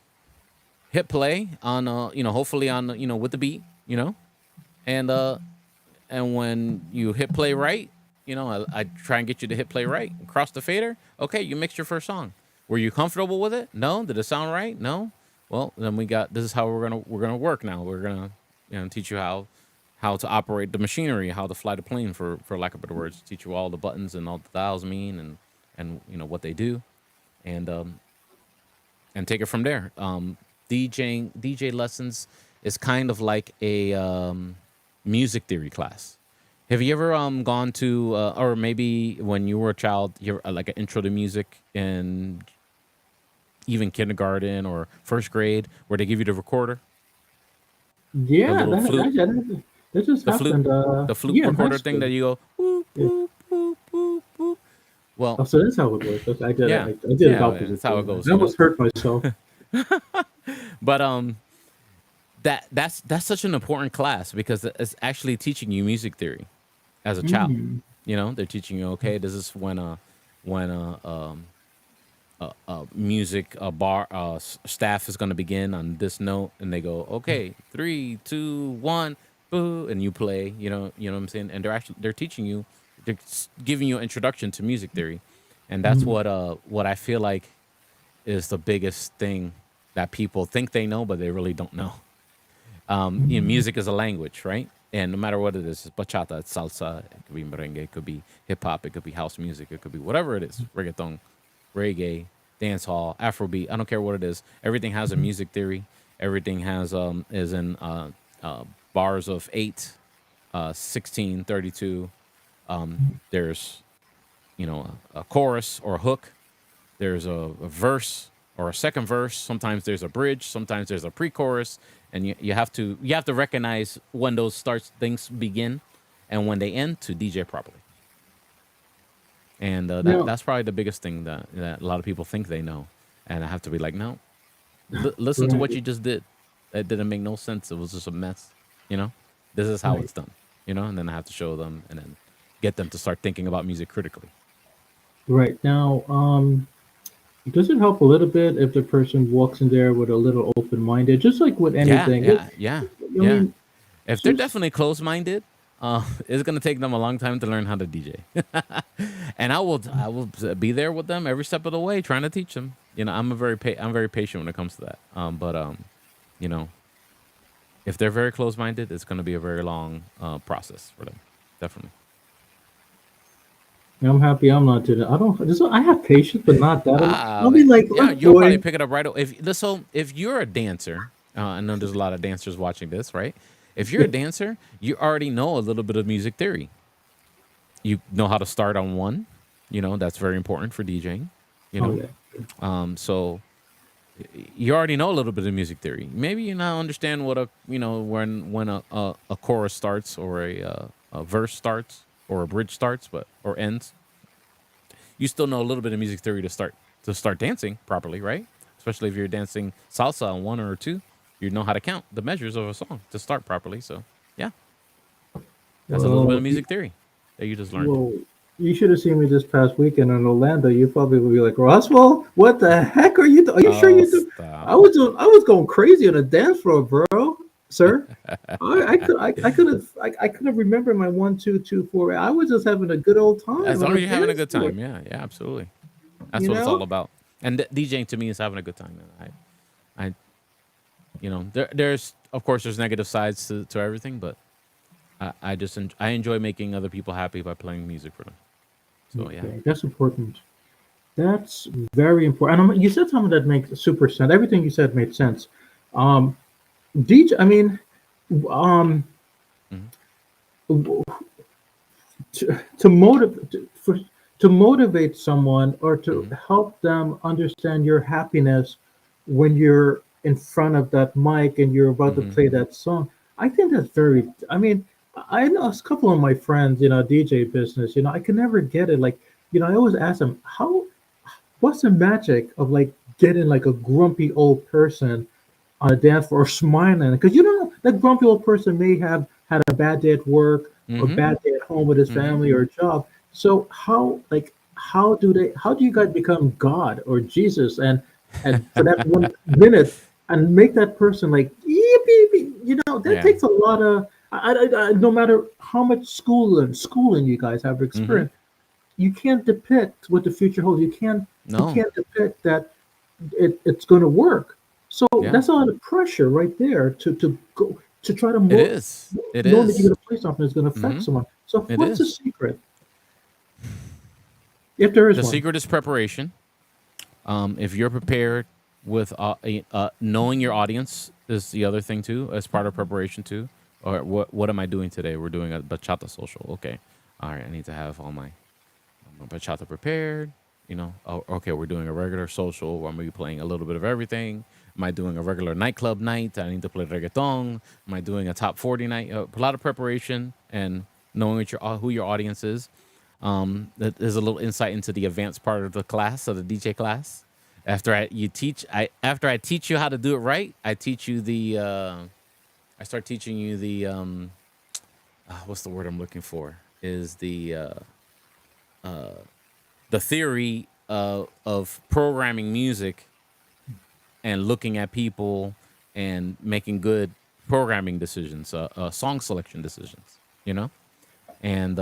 hit play on, hopefully on, with the beat, and when you hit play right, I try and get you to hit play right, cross the fader. Okay, you mixed your first song. Were you comfortable with it? No. Did it sound right? No. Well, then we got this is how we're gonna work now. We're gonna teach you how to operate the machinery, how to fly the plane, for lack of better words. Teach you all the buttons and all the dials mean, and what they do, and take it from there. DJ lessons is kind of like a music theory class. Have you ever gone to or maybe when you were a child, you ever, like an intro to music in even kindergarten or first grade, where they give you the recorder, the Yeah, little flute, that just the flute, happened. the flute Yeah, in high recorder thing that school. you go whoop Yeah. whoop whoop whoop whoop. Well, Oh, so that's how it works. Okay, yeah, I did it yeah, opposite. that's how it I goes. almost hurt myself. But that's such an important class because it's actually teaching you music theory as a child. Mm. They're teaching you, okay, this is when music bar staff is going to begin on this note, and they go, okay, 3 2 1 boo, and you play, what I'm saying, and they're teaching you, giving you an introduction to music theory. And that's Mm. what I feel like is the biggest thing that people think they know but they really don't know. Mm. Music is a language, right? And no matter what it is, it's bachata, it's salsa, it could be merengue, it could be hip hop, it could be house music, it could be whatever it is, reggaeton, reggae, dance hall, Afrobeat. I don't care what it is. Everything has a music theory. Everything has is in bars of 8, 16, 32. There's a chorus or a hook. There's a verse or a second verse. Sometimes there's a bridge. Sometimes there's a pre-chorus, and you have to recognize when those starts things begin, and when they end to DJ properly. And Now, that's probably the biggest thing that a lot of people think they know, and I have to be like, no, listen to what right, you just did. It didn't make no sense. It was just a mess. You know, this is how right, it's done. And then I have to show them, and then get them to start thinking about music critically. right. Now, does it help a little bit if the person walks in there with a little open-minded, just like with Yeah, anything? yeah, yeah, I yeah. mean, If it's they're just definitely closed-minded, it's gonna take them a long time to learn how to DJ. And I will be there with them every step of the way, trying to teach them. I'm very patient when it comes to that. But you know, if they're very closed-minded, it's gonna be a very long process for them. Definitely. I'm happy I'm not doing it. I don't. I have patience, but not that. I'll be Man. like, Yeah, let's you'll probably join. pick it up right. If you're a dancer, I know there's a lot of dancers watching this, right? If you're a dancer, you already know a little bit of music theory. You know how to start on one. That's very important for DJing. You Oh know, yeah. so you already know a little bit of music theory. Maybe you now understand what when a chorus starts or a verse starts or a bridge starts, but or ends. You still know a little bit of music theory to start dancing properly, right? Especially if you're dancing salsa on one or two, you know how to count the measures of a song to start properly. So yeah, that's a little bit Well, of music theory that you just learned. well, you should have seen me this past weekend in Orlando. You probably would be like, Roswell, what the heck are you? Are you sure Oh, you do? stop. I was going crazy on the dance floor, bro, sir. I couldn't remember my 1 2 2 4. I was just having a good old As time on long the as you're having a dance good floor. time, yeah, yeah, absolutely. That's You what it's all know, about. And DJing to me is having a good time. Man. I, there's of course there's negative sides to everything, but I enjoy making other people happy by playing music for them. So yeah. okay, that's important. That's very important. And you said something that makes super sense. Everything you said made sense. Um, DJ, I mean, um, Hmm. to motivate to motivate someone or to Hmm. help them understand your happiness when you're in front of that mic and you're about to Hmm. play that song. I think that's very. I mean, I know a couple of my friends, DJ business. I can never get it. Like, I always ask them how. What's the magic of like getting like a grumpy old person on a dance floor smiling? Because that grumpy old person may have had a bad day at work or Hmm. bad day at home with his Hmm. family or job. So how do you guys become God or Jesus and for that 1 minute and make that person like yippee, that Yeah. takes a lot of no matter how much schooling you guys have Hmm. experienced, you can't depict what the future holds. You No. can't depict that it's going to work. So Yeah. that's a lot of pressure right there to go to try to It is. It knowing that you're is. going to play something that's going to affect Hmm. someone. So It what's the is. secret, if there is The one? secret is preparation. If you're prepared with knowing your audience is the other thing too, as part of preparation too. Or what am I doing today? We're doing a bachata social. Okay. All right. I need to have all my bachata prepared. Oh, okay, we're doing a regular social where I'm gonna be playing a little bit of everything. Am I doing a regular nightclub night? I need to play reggaeton. Am I doing a top 40 night? A lot of preparation and knowing who your audience is. That is a little insight into the advanced part of the class, of the DJ class. After I teach you how to do it right, I start teaching you the what's the word I'm looking for? Is the theory of programming music and looking at people and making good programming decisions, song selection decisions, you know, and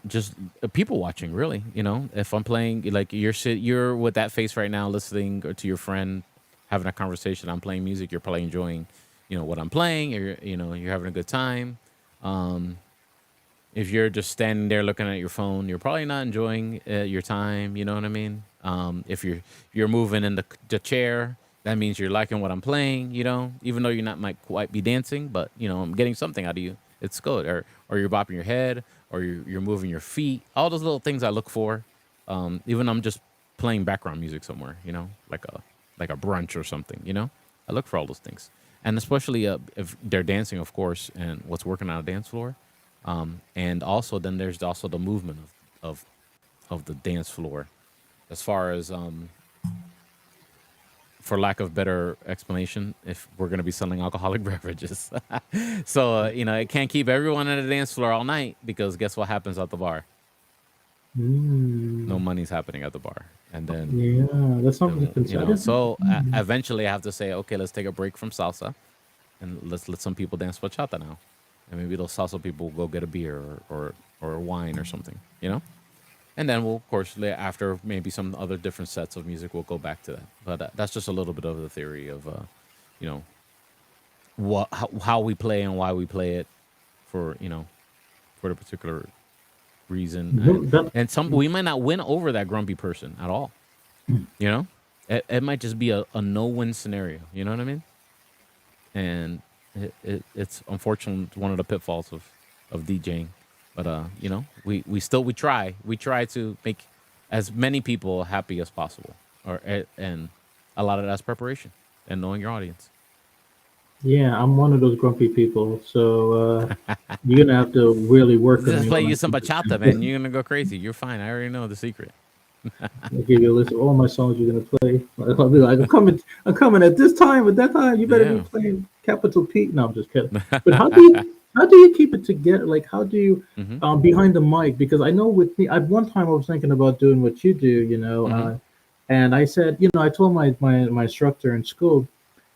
just people watching. Really, if I'm playing, like you're with that face right now, listening or to your friend, having a conversation. I'm playing music. You're probably enjoying, what I'm playing. You're having a good time. Um, if you're just standing there looking at your phone, you're probably not enjoying your time. You know what I mean? If you're moving in the chair, that means you're liking what I'm playing. Even though you're not might quite be dancing, but I'm getting something out of you. It's good. Or you're bopping your head, or you're moving your feet. All those little things I look for. Even I'm just playing background music somewhere. Like a brunch or something. I look for all those things, and especially if they're dancing, of course, and what's working on a dance floor. And also, then there's also the movement of of the dance floor, as far as for lack of better explanation, if we're going to be selling alcoholic beverages. So it can't keep everyone at the dance floor all night, because guess what happens at the bar? No Mm, money's happening at the bar, and then yeah, that's something to consider. so eventually I have to say, okay, let's take a break from salsa, and let's let some people dance bachata now, and maybe those salsa people will go get a beer or wine or something, and then we'll, of course, after maybe some other different sets of music, we'll go back to that. But that's just a little bit of the theory of, you know, how we play and why we play it for, for the particular reason. And No, that, and some we might not win over that grumpy person at all. You know, it might just be a no-win scenario. You know what I mean? And it's unfortunately one of the pitfalls of DJing. But we try to make as many people happy as possible, and a lot of that's preparation and knowing your audience. yeah, I'm one of those grumpy people. So you're gonna have to really work on Just me play when you I some keep bachata, it. man. You're gonna go crazy. You're fine. I already know the secret. I'll give you a list of all my songs you're gonna play. I'll be like, I'm coming at this time, at that time. You better be Yeah. playing capital P. No, I'm just kidding. But how do you keep it together? Like, how do you Hmm. behind the mic? Because I know with me, at one time I was thinking about doing what you do, Hmm. and I said, I told my instructor in school,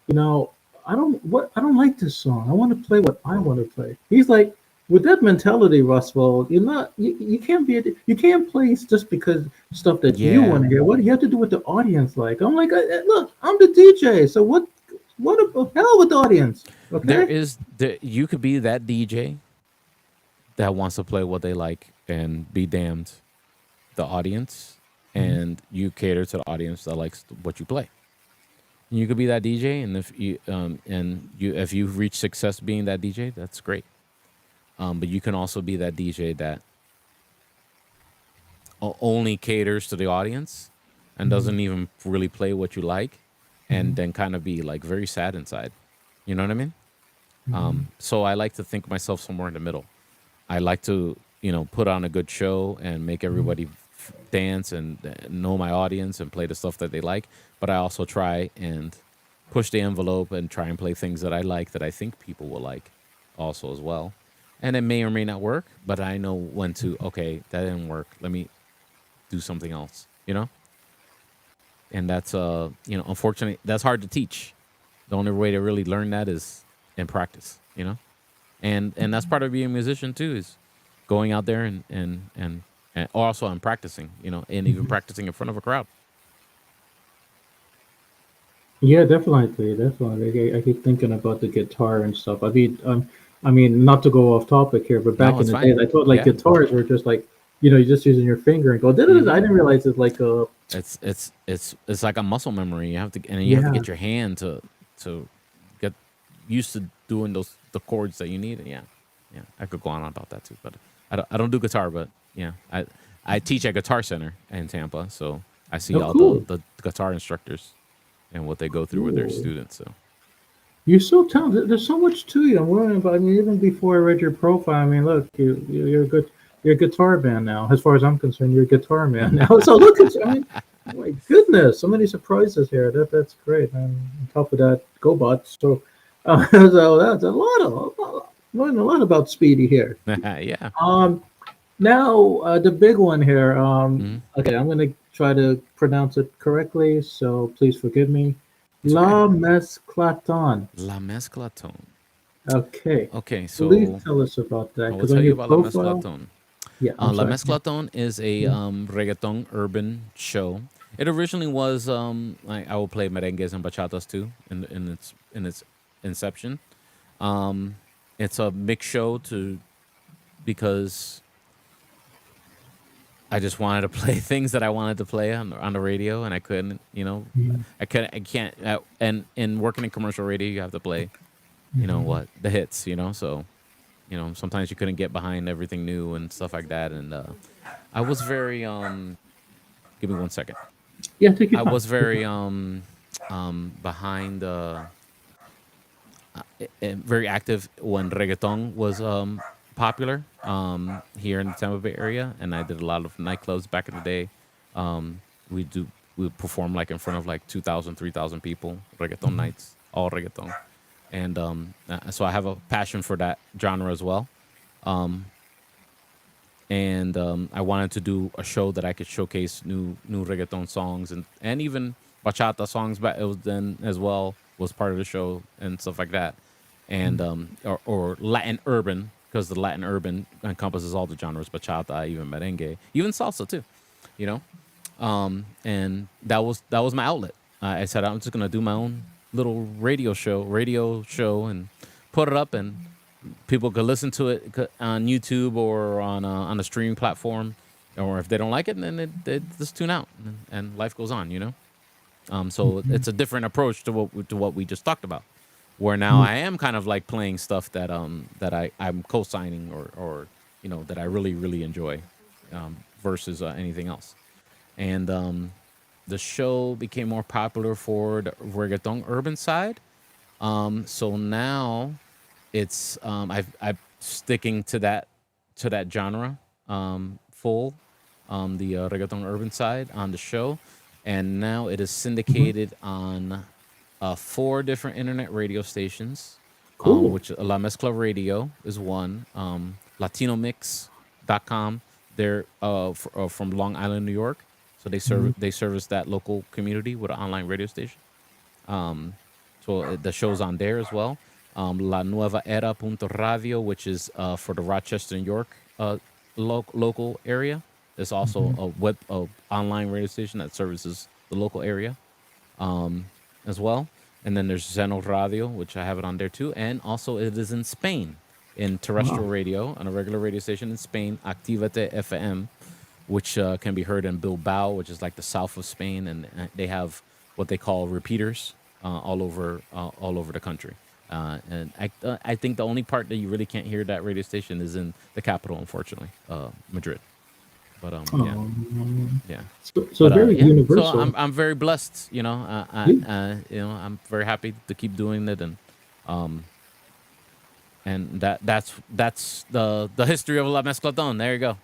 you know, I don't like this song. I want to play what I want to play. He's like, with that mentality, Roswell, you can't you can't play just because stuff that you Yeah. want to hear. What you have to do with the audience like. I'm like, look, I'm the DJ, so what the hell with the audience? Okay. You could be that DJ that wants to play what they like and be damned the audience, Mhm. and you cater to the audience that likes what you play. You could be that DJ, and if you reach success being that DJ, that's great. But you can also be that DJ that only caters to the audience and Mhm. doesn't even really play what you like, and Mhm. then kind of be like very sad inside. You know what I mean? Mhm. So I like to think myself somewhere in the middle. I like to, put on a good show and make everybody dance and know my audience and play the stuff that they like. But I also try and push the envelope and try and play things that I like, that I think people will like also as well. And it may or may not work, but I know when to, okay, that didn't work. Let me do something else. And that's, unfortunately, that's hard to teach. The only way to really learn that is in practice. And that's part of being a musician too, is going out there and also I'm practicing, and even Mhm. practicing in front of a crowd. Yeah, definitely, definitely. I keep thinking about the guitar and stuff. I mean, not to go off topic here, but No, back in it's the fine. days, I thought like Yeah. guitars were just like, you're just using your finger and go. Da-da-da. I Hmm. didn't realize it's like a It's like a muscle memory. You have to yeah. get your hand to get used to doing the chords that you need, yeah, yeah, I could go on about that too. But I don't do guitar, but yeah, I teach at Guitar Center in Tampa, so I see Oh, all cool. the guitar instructors and what they go through with their Cool. students. So You're so talented. There's so much to you. I'm learning about. I mean, even before I read your profile, I mean, look, you're a good. You're a guitar man now. As far as I'm concerned, you're a guitar man now. So look at you. I mean, oh my goodness, so many surprises here. That's great. And on top of that, GoBot. So, so that's learning a lot about Speedy here. yeah. Um, Now the big one here. Mhm. Okay, I'm gonna try to pronounce it correctly, so please forgive me. It's okay. La Mezclaton. La Mezclaton. Okay, Okay, please so tell us about that, I will because on tell your you about La profile, Mezclaton. yeah, I'm La sorry. Yeah, Mezclaton is a yeah. reggaeton urban show. It originally was like I will play merengues and bachatas too in its inception. Um, it's a mixed show to because I just wanted to play things that I wanted to play on the radio, and I couldn't. Mhm. I can't. And in working in commercial radio, you have to play. Mhm. The hits. So sometimes you couldn't get behind everything new and stuff like that. And I was very give me 1 second. Yeah, take your I time. was Take very your time. behind very active when reggaeton was popular here in the Tampa Bay area, and I did a lot of nightclubs back in the day. Um, we do we would perform like in front of like 2,000, 3,000 people, reggaeton nights, all reggaeton, and so I have a passion for that genre as well. Um, and I wanted to do a show that I could showcase new reggaeton songs and even bachata songs. But it was then as well was part of the show and stuff like that, and or Latin urban because the Latin urban encompasses all the genres: bachata, even merengue, even salsa too. You know, and that was my outlet. I said I'm just gonna do my own little radio show, and put it up, and people could listen to it on YouTube or on a streaming platform. Or if they don't like it, then they just tune out, and life goes on. So Mhm. it's a different approach to what we just talked about. Where now Mhm. I am kind of like playing stuff that I'm co-signing or that I really really enjoy, versus anything else. And the show became more popular for the reggaeton urban side. So now it's I'm sticking to that genre, full, the reggaeton urban side on the show, and now it is Mhm. syndicated on four different internet radio stations, Cool. which La Mezcla Radio is one, LatinoMix.com. They're from Long Island, New York, so Mhm. they service that local community with an online radio station. So the show's on there as well. La Nueva Era Punto Radio, which is for the Rochester, New York local area. There's also Mhm. a online radio station that services the local area, as well. And then there's Zeno Radio, which I have it on there too. And also it is in Spain in Wow. terrestrial radio on a regular radio station in Spain, Activate FM, which can be heard in Bilbao, which is like the south of Spain, and they have what they call repeaters all over the country. And I think the only part that you really can't hear that radio station is in the capital, unfortunately, Madrid. But yeah, Oh, yeah. so But very yeah, so universal. I'm very blessed. Yeah. I'm very happy to keep doing it, um and that's the history of La Mezclaton. There you go.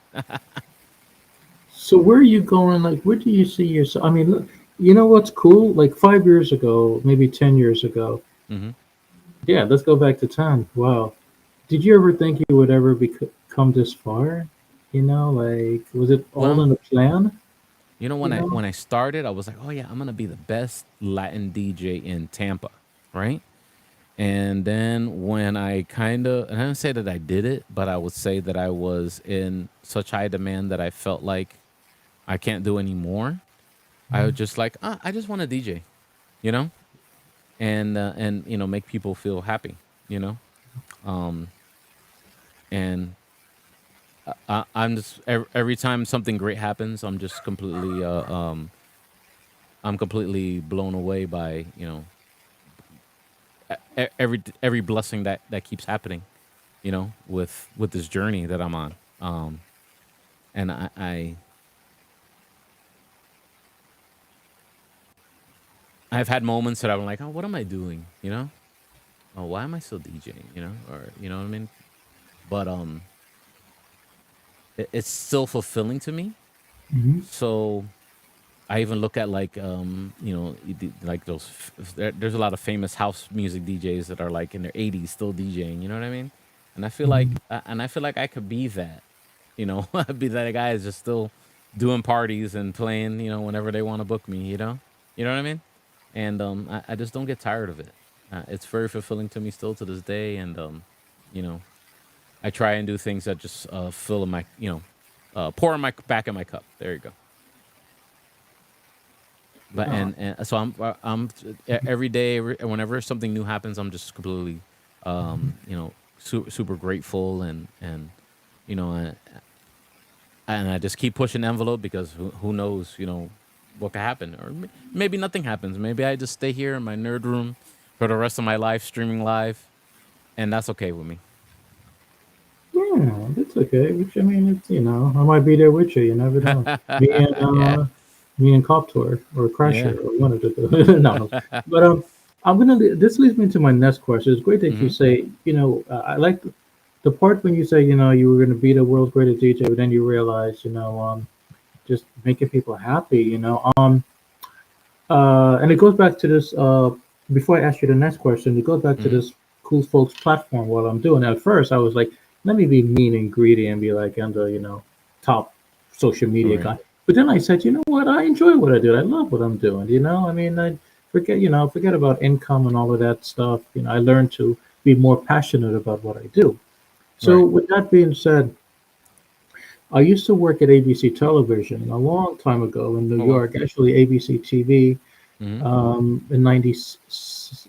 So where are you going? Like, where do you see yourself? I mean, look, you know what's cool? Like 5 years ago, maybe 10 years ago. Hmm. Yeah, let's go back to 10. Wow. Did you ever think you would ever come this far? Like, was it all Well, in the plan? when You I know? when I started, I was like, oh yeah, I'm gonna be the best Latin DJ in Tampa, right? And then when and I don't say that I did it, but I would say that I was in such high demand that I felt like I can't do anymore. I was just like, I just want to DJ, you know, and make people feel happy, you know, um, and I'm just every time something great happens, I'm completely blown away by every blessing that keeps happening, with this journey that I'm on. And I've had moments that I'm like, oh, what am I doing? Oh, why am I still DJing? Or you know what I mean? But it's still fulfilling to me. Hmm. So I even look at like like there's a lot of famous house music DJs that are like in their 80s still DJing. You know what I mean? And Hmm. I feel like I could be that. I'd be that guy is just still doing parties and playing. Whenever they want to book me. You know what I mean? And I just don't get tired of it. It's very fulfilling to me still to this day. And you know, I try and do things that just fill in my pour in my back in my cup. There you go. But Uh, and so every day, whenever something new happens, I'm just completely, super grateful and you know, uh, and I just keep pushing the envelope because who knows, what could happen, or maybe nothing happens. Maybe I just stay here in my nerd room for the rest of my life, streaming live, and that's okay with me. yeah, that's okay. Which I mean, it's I might be there with you. You never know. Me and Yeah, me and Cop Tour or yeah. Crasher or one of the two. No, no. But I'm gonna. This leads me to my next question. It's great that you Hmm. say. I like the part when you say you were gonna be the world's greatest DJ, but then you realize just making people happy. And it goes back to this. Before I ask you the next question, it goes back to Hmm. this cool folks platform. What I'm doing at first, I was like, let me be mean and greedy and be like, I'm the top social media Right, guy. But then I said, you know what? I enjoy what I do. I love what I'm doing. I mean, I forget about income and all of that stuff. I learned to be more passionate about what I do. So right. with that being said, I used to work at ABC Television a long time ago in New Oh well. York, actually ABC TV Hmm. in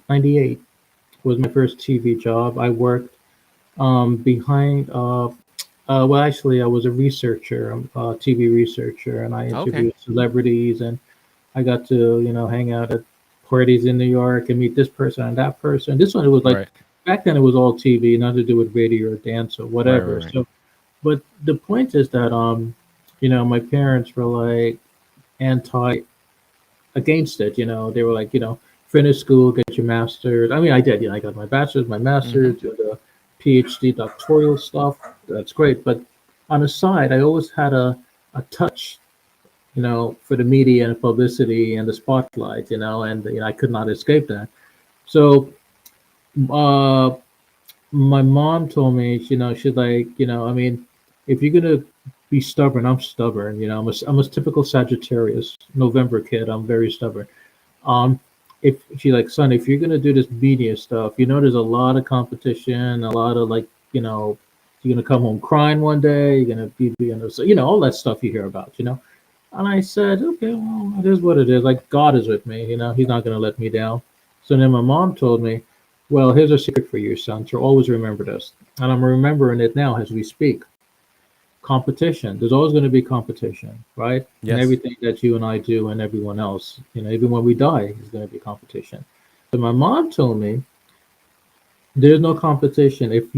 98 was my first TV job. I worked behind, well, actually, I was a researcher, a TV researcher, and I Okay. interviewed celebrities, and I got to, hang out at parties in New York and meet this person and that person. This one, it was like, Right, back then it was all TV, nothing to do with radio or dance or right, whatever. right, right. So, but the point is that, my parents were like anti against it. They were like, finish school, get your master's. I mean, I did. I got my bachelor's, my Hmm. master's, do the PhD doctoral stuff. That's great. But on the side, I always had a touch, for the media and publicity and the spotlight, and I could not escape that. So, uh, my mom told me, she's like, I mean, if you're gonna be stubborn, I'm stubborn. I'm a typical Sagittarius, November kid. I'm very stubborn. Um, if she like, son, if you're gonna do this media stuff, there's a lot of competition, a lot of like, you're gonna come home crying one day, you're gonna be so all that stuff you hear about. And I said, okay, well, it is what it is. Like God is with me, He's not gonna let me down. So then my mom told me, well, here's a secret for you, son. To always remember this, and I'm remembering it now as we speak. Competition. There's always going to be competition, right? In Yes. everything that you and I do and everyone else. Even when we die, there's going to be competition. So my mom told me there's no competition. If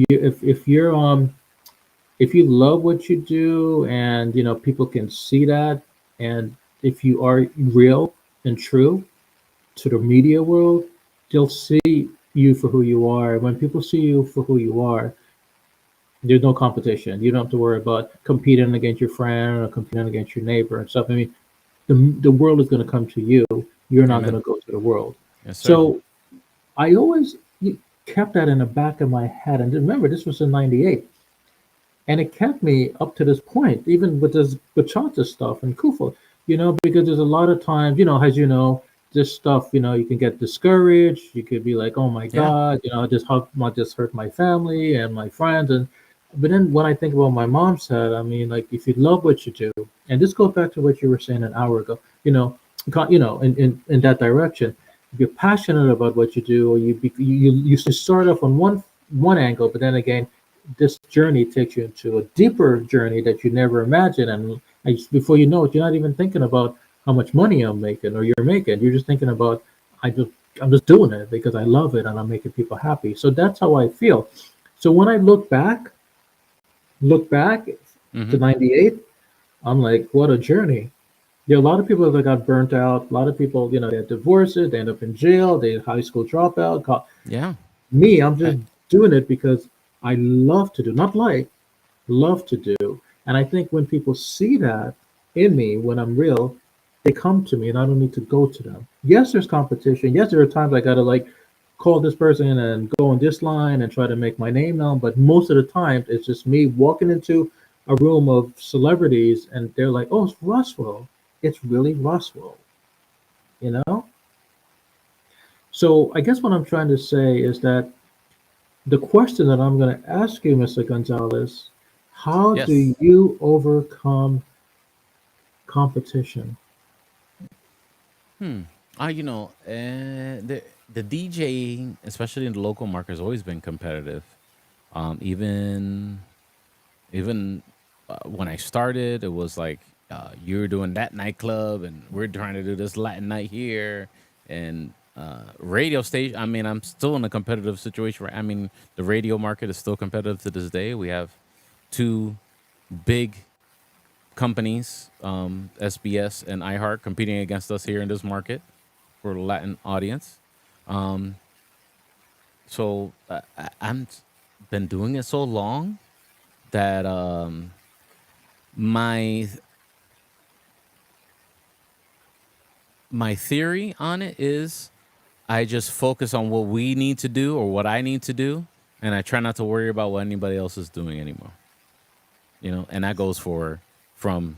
you love what you do and people can see that, and if you are real and true to the media world, they'll see you for who you are. When people see you for who you are, there's no competition. You don't have to worry about competing against your friend or competing against your neighbor and stuff. I mean, the world is going to come to you. You're not going Amen. to go to the world. Yes, sir. So I always kept that in the back of my head. And remember, this was in '98. And it kept me up to this point, even with this bachata stuff and kufa, because there's a lot of times, as this stuff, you can get discouraged. You could be like, oh my Yeah. God, I just hurt my family and my friends. But then when I think about what my mom said, I mean, like, if you love what you do, and this goes back to what you were saying an hour ago, in that direction, if you're passionate about what you do, or you start off on one angle, but then again, this journey takes you into a deeper journey that you never imagined. And before you know it, you're not even thinking about how much money I'm making or you're making. You're just thinking about, I just I'm just doing it because I love it and I'm making people happy. So that's how I feel. So when I look back to Mm-hmm. '98, I'm like, what a journey. There are a lot of people that got burnt out. A lot of people, they had divorces, they end up in jail, they high school dropout. Yeah. Me, I'm I, just doing it because I love to do, not like, love to do. And I think when people see that in me, when I'm real, they come to me and I don't need to go to them. Yes, there's competition. Yes, there are times I gotta like call this person and go on this line and try to make my name known. But most of the time, it's just me walking into a room of celebrities and they're like, "Oh, it's Roswell. It's really Roswell." You know. So I guess what I'm trying to say is that the question that I'm going to ask you, Mr. Gonzalez, how do yes. you overcome competition? Hmm. The DJing, especially in the local market, has always been competitive. Even when I started, it was like you were doing that nightclub, and we're trying to do this Latin night here, and radio station. I mean, I'm still in a competitive situation. Right? I mean, the radio market is still competitive to this day. We have two big companies, SBS and iHeart, competing against us here in this market for the Latin audience. Um, I'm been doing it so long that my my theory on it is I just focus on what we need to do or what I need to do, and I try not to worry about what anybody else is doing anymore. And that goes for from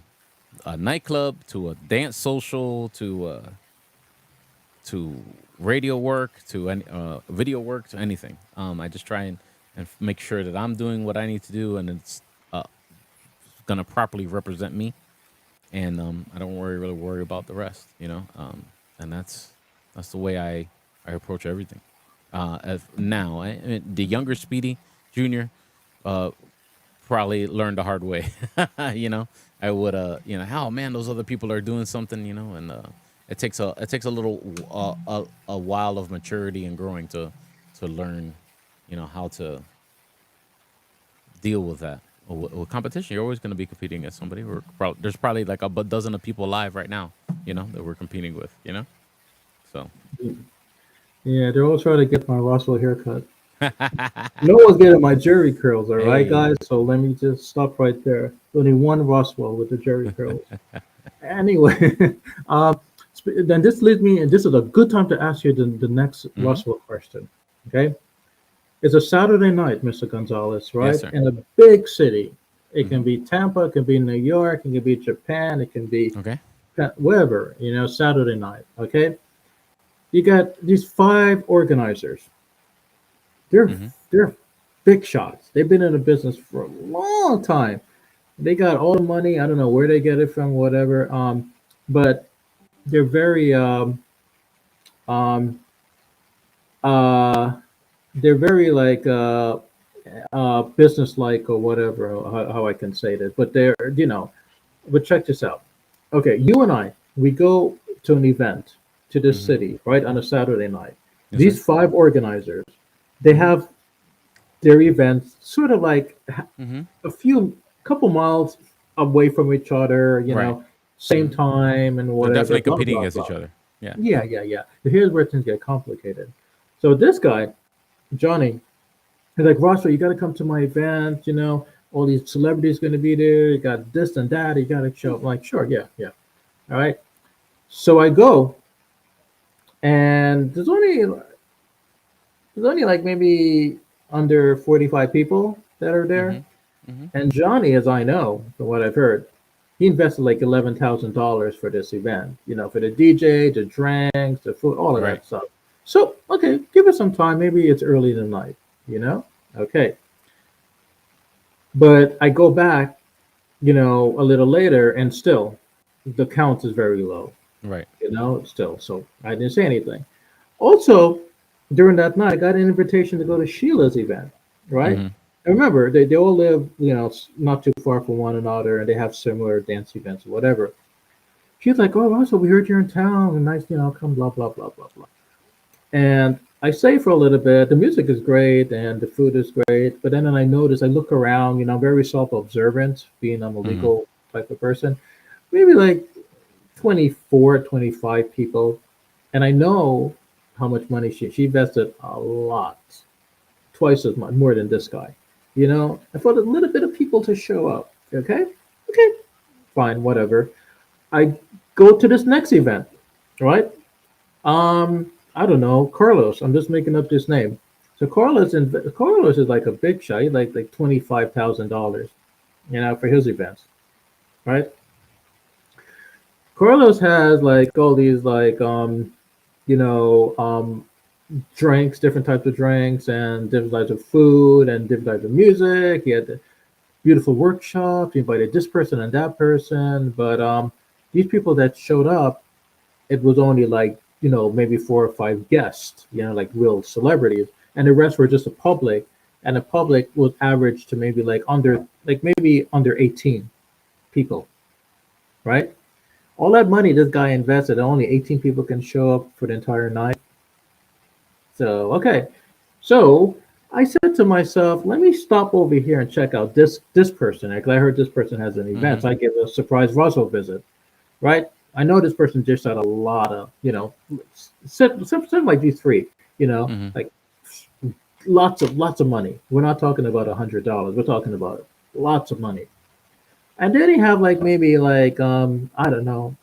a nightclub to a dance social to radio work to any video work to anything. I just try and make sure that I'm doing what I need to do and it's uh, gonna properly represent me, and I don't really worry about the rest. And that's the way I approach everything. As now, the younger Speedy Junior uh, probably learned the hard way. you know, I would oh man, those other people are doing something, and it takes a little a while of maturity and growing to learn, how to deal with that. With competition, you're always going to be competing against somebody. There's probably like a dozen of people alive right now, that we're competing with, So, Yeah, they're all trying to get my Roswell haircut. No one's getting my jerry curls, all right, hey, guys? So let me just stop right there. Only one Roswell with the jerry curls. Anyway, um, then this leads me, and this is a good time to ask you the next mm-hmm. Roswell question. Okay? It's a Saturday night, Mr. Gonzalez, Yes, right? sir. In a big city. It Mm-hmm. can be Tampa, it can be New York, it can be Japan, it can be Okay. wherever, Saturday night. Okay? You got these five organizers. They're Mm-hmm. they're big shots. They've been in the business for a long time. They got all the money. I don't know where they get it from, whatever. But they're very um uh they're very like business like or whatever how I can say this. But but check this out. Okay, you and I, we go to an event to this Mm-hmm. city, right, on a Saturday night. Yes, sir. These five organizers, they Mm-hmm. have their events sort of like Mm-hmm. a few couple miles away from each other, Right. same Mm-hmm. time and They're whatever, definitely blah competing blah against each blah. other. Yeah. Yeah, yeah, yeah. Here's where things get complicated. So this guy, Johnny, he's like, Russell, you got to come to my event. All these celebrities going to be there. You got this and that. You got to show. I'm like, sure, yeah, yeah. All right. So I go, and there's only like maybe under 45 people that are there. Mm-hmm. Mm-hmm. And Johnny, as I know from what I've heard, he invested like $11,000 for this event. For the DJ, the drinks, the food, all of Right. that stuff. So okay, give it some time. Maybe it's early in the night. You know. Okay. But I go back, a little later, and still, the count is very low. Right. Still. So I didn't say anything. Also, during that night, I got an invitation to go to Sheila's event, right? Mm-hmm. And remember, they all live, not too far from one another, and they have similar dance events or whatever. She's like, "Oh, Russell, we heard you're in town, and nice, come, blah, blah, blah, blah, blah." And I stay for a little bit. The music is great and the food is great. But then I notice, I look around, I'm very self observant, being I'm a Mhm. legal type of person. Maybe like 24, 25 people. And I know how much money she invested a lot, twice as much, more than this guy. I thought a little bit of people to show up. Okay. Okay. Fine. Whatever. I go to this next event, right? I don't know, Carlos. I'm just making up this name. So Carlos is like a big shot. He like $25,000, for his events, right? Carlos has like all these like you know um drinks, different types of drinks, and different types of food, and different types of music. He had the beautiful workshop. He invited this person and that person, but these people that showed up, it was only like maybe 4 or 5 guests, like real celebrities, and the rest were just the public, and the public was average to maybe maybe under 18 people, right? All that money this guy invested, only 18 people can show up for the entire night. So okay, so I said to myself, let me stop over here and check out this person, because I heard this person has an event. Mhm. So I give a surprise Russell visit, right? I know this person just had a lot of, something like these three, Mhm. like lots of money. We're not talking about $100. We're talking about lots of money. And then you have like maybe like I don't know,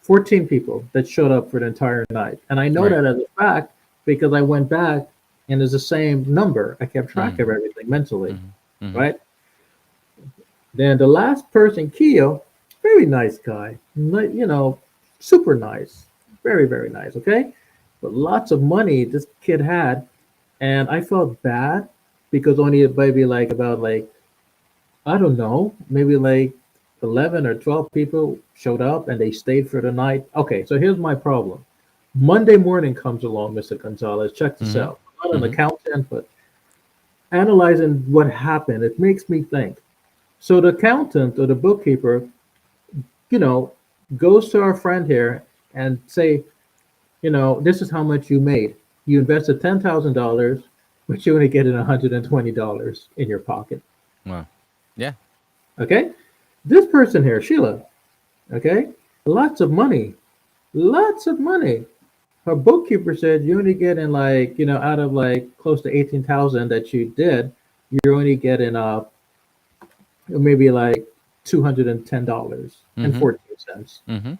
14 people that showed up for the entire night. And I know Right. that as a fact because I went back and it's the same number. I kept track Mhm. of everything mentally, Mhm. Mhm. right? Then the last person, Keo, very nice guy, super nice, very, very nice, okay? But lots of money this kid had, and I felt bad because only maybe like about like, I don't know, maybe like 11 or 12 people showed up and they stayed for the night. Okay, so here's my problem. Monday morning comes along, Mr. Gonzalez. Check this Mhm. out. I'm not an Mhm. accountant, but analyzing what happened, it makes me think. So the accountant or the bookkeeper, you know, goes to our friend here and say, this is how much you made. You invested $10,000, but you only get in $120 in your pocket. Wow. Yeah. Okay, this person here, Sheila. Okay, lots of money, lots of money. Her bookkeeper said you only get in like out of like close to 18,000 that you did, you're only getting maybe like Mhm. $210.14, Mhm.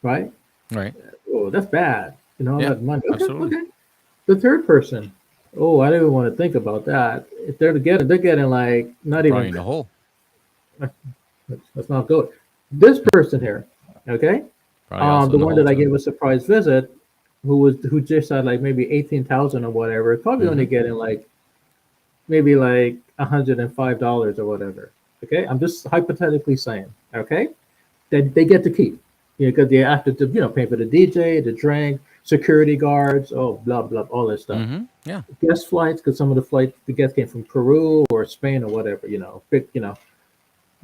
right? Right. Oh, that's bad. All Yeah. that money. Okay, Absolutely. okay. The third person. Oh, I don't even want to think about that. If they're getting like not Probably even. in the hole. Let's not go. This person here, okay, Probably also the in the one hole that I too. gave a surprise visit, who just had like maybe 18,000 or whatever, probably only Mhm. getting like maybe like $105 or whatever. Okay, I'm just hypothetically saying. Okay, they get to keep. Because they have to pay for the DJ, the drink, security guards, oh blah blah, all that stuff. Mhm. Yeah. Guest flights, because some of the guests came from Peru or Spain or whatever.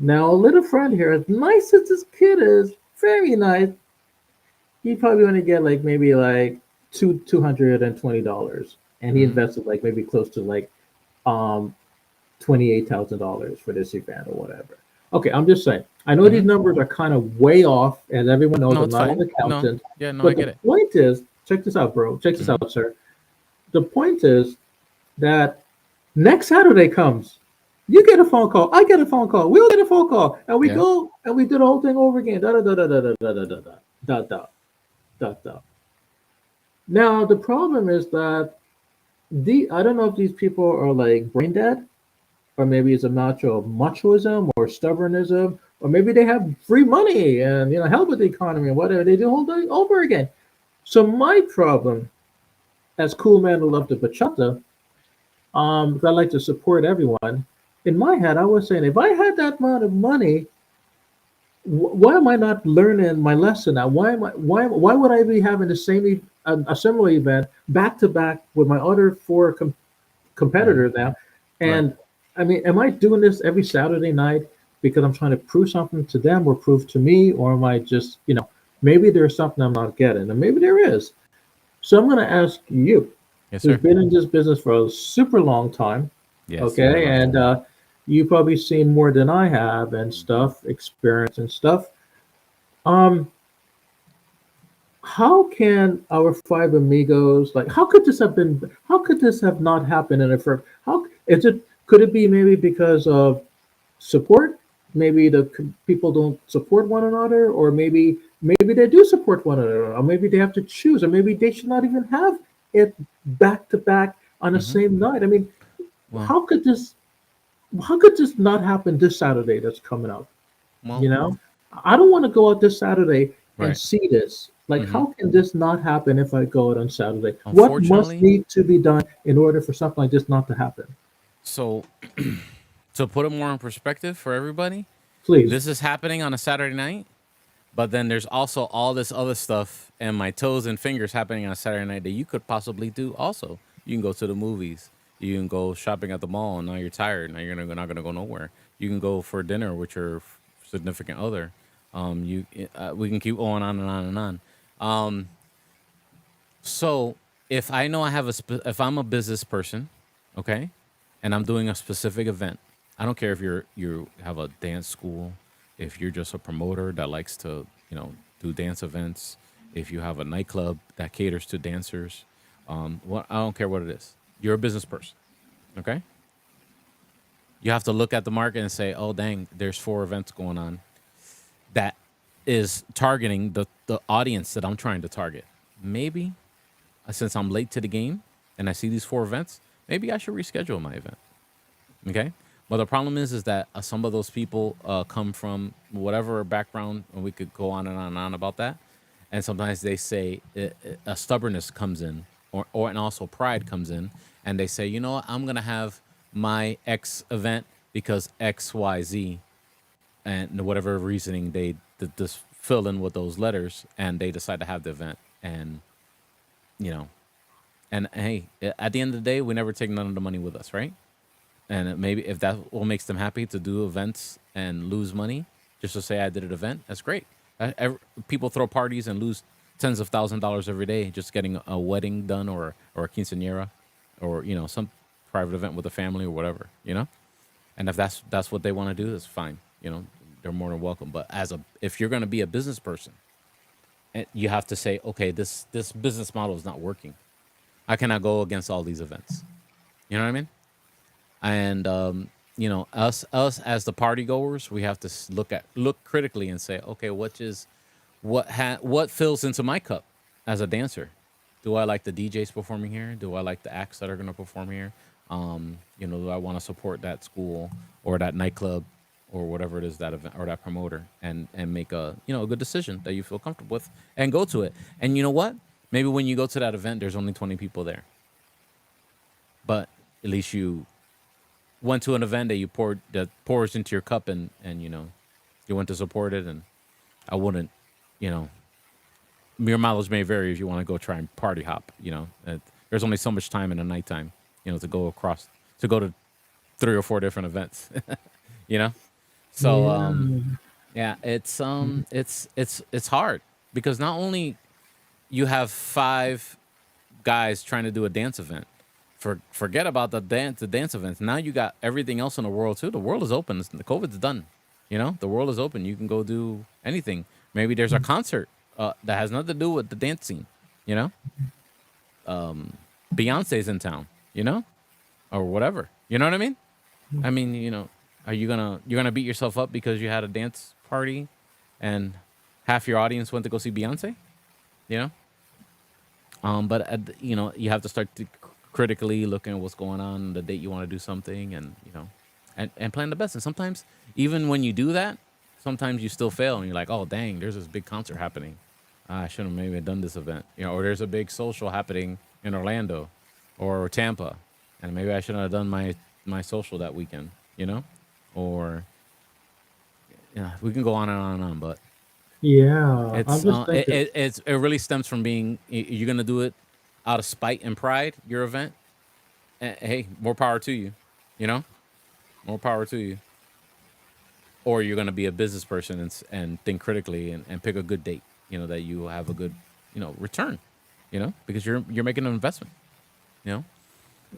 Now a little friend here, as nice as this kid is, very nice, he probably only get like maybe like $220, and he Mhm. invested like maybe close to like um $28,000 for this event or whatever. Okay, I'm just saying. I know these Mhm. numbers are kind of way off, as everyone knows. No, I'm it's not an fine. No. accountant, Yeah. No, I but get the it. point is, check this out, bro. Check this Mhm. out, sir. The point is that next Saturday comes. You get a phone call. I get a phone call. We'll get a phone call, and we Yeah. go and we do the whole thing over again. Da da da da da da da da da da da da da. Now the problem is that I don't know if these people are like brain dead, or maybe it's a macho of machoism or stubbornism, or maybe they have free money and help with the economy and whatever. They do the whole thing over again. So my problem, as cool man who love the bachata, 'cause I like to support everyone. In my head, I was saying, if I had that amount of money, why am I not learning my lesson now? Why would I be having the a similar event back to back with my other four Mhm. competitors now? Right. And I mean, am I doing this every Saturday night because I'm trying to prove something to them or prove to me, or am I just maybe there's something I'm not getting, and maybe there is. So I'm going to ask you, Yes, who's sir. been in this business for a super long time, Yes, very okay, long and time. you've probably seen more than I have and stuff, experience and stuff. Um, how can our five amigos, like, how could this have been? How could this have not happened in a first? How is it? Could it be maybe because of support? Maybe the people don't support one another, or maybe they do support one another, or maybe they have to choose, or maybe they should not even have it back to back on the Hmm. same night. I mean, Well, how could this? How could this not happen this Saturday that's coming up? well, You know, I don't want to go out this Saturday and right. see this. Like, Hmm. how can this not happen if I go out on Saturday? What must Unfortunately, need to be done in order for something like this not to happen? so to put it more in perspective for everybody, Please. this is happening on a Saturday night, but then there's also all this other stuff and my toes and fingers happening on a Saturday night that you could possibly do also. You can go to the movies. You can go shopping at the mall, and now you're tired. Now not gonna go nowhere. You can go for dinner with your significant other. We can keep going on and on and on. Um, So if I know I have if I'm a business person, okay, and I'm doing a specific event, I don't care if you have a dance school, if you're just a promoter that likes to do dance events, if you have a nightclub that caters to dancers, what I don't care what it is. You're a business person, okay. You have to look at the market and say, oh dang, there's 4 events going on that is targeting the audience that I'm trying to target. Maybe since I'm late to the game and I see these 4 events, maybe I should reschedule my event. Okay. But the problem is that some of those people come from whatever background, and we could go on and on and on about that. And sometimes they say a stubbornness comes in, and also pride comes in, and they say, you know what, I'm gonna have my X event because X, Y, Z, and whatever reasoning they just fill in with those letters, and they decide to have the event, and you know, and hey, at the end of the day, we never take none of the money with us, right? And maybe if that what makes them happy to do events and lose money, just to say I did an event, that's great. People throw parties and lose tens of $1,000s every day just getting a wedding done or a quinceañera or some private event with a family or whatever. And if that's what they want to do, that's fine. They're more than welcome. But if you're going to be a business person, you have to say, okay, this business model is not working. I cannot go against all these events. You know what I mean? And us as the party goers, we have to look critically and say, okay, what fills into my cup as a dancer? Do I like the DJs performing here? Do I like the acts that are going to perform here? Do I want to support that school or that nightclub or whatever it is, that event or that promoter, and make a good decision that you feel comfortable with and go to it. And you know what? Maybe when you go to that event, there's only 20 people there, but at least you went to an event that pours into your cup, and you went to support it. And I wouldn't, you know, your mileage may vary if you want to go try and party hop. There's only so much time in the nighttime, to go to 3 or 4 different events. you know, so Yeah. yeah, it's hard because not only you have 5 guys trying to do a dance event. Forget about the dance events. Now you got everything else in the world too. The world is open. The COVID's done. The world is open. You can go do anything. Maybe there's a concert that has nothing to do with the dance scene. You know, Beyonce's in town. Or whatever. You know what I mean? I mean, are you're gonna beat yourself up because you had a dance party, and half your audience went to go see Beyonce? You know, but you have to start critically looking at what's going on, the date you want to do something, and and plan the best. And sometimes, even when you do that, sometimes you still fail, and you're like, oh dang, there's this big concert happening. I should have maybe done this event, or there's a big social happening in Orlando or Tampa, and maybe I shouldn't have done my social that weekend, or we can go on and on and on, but Yeah. I'm just thinking. it really stems from being you're gonna do it out of spite and pride, your event. Hey, more power to you, you know, more power to you. Or you're gonna be a business person and think critically and pick a good date, that you have a good return. because you're making an investment, you know.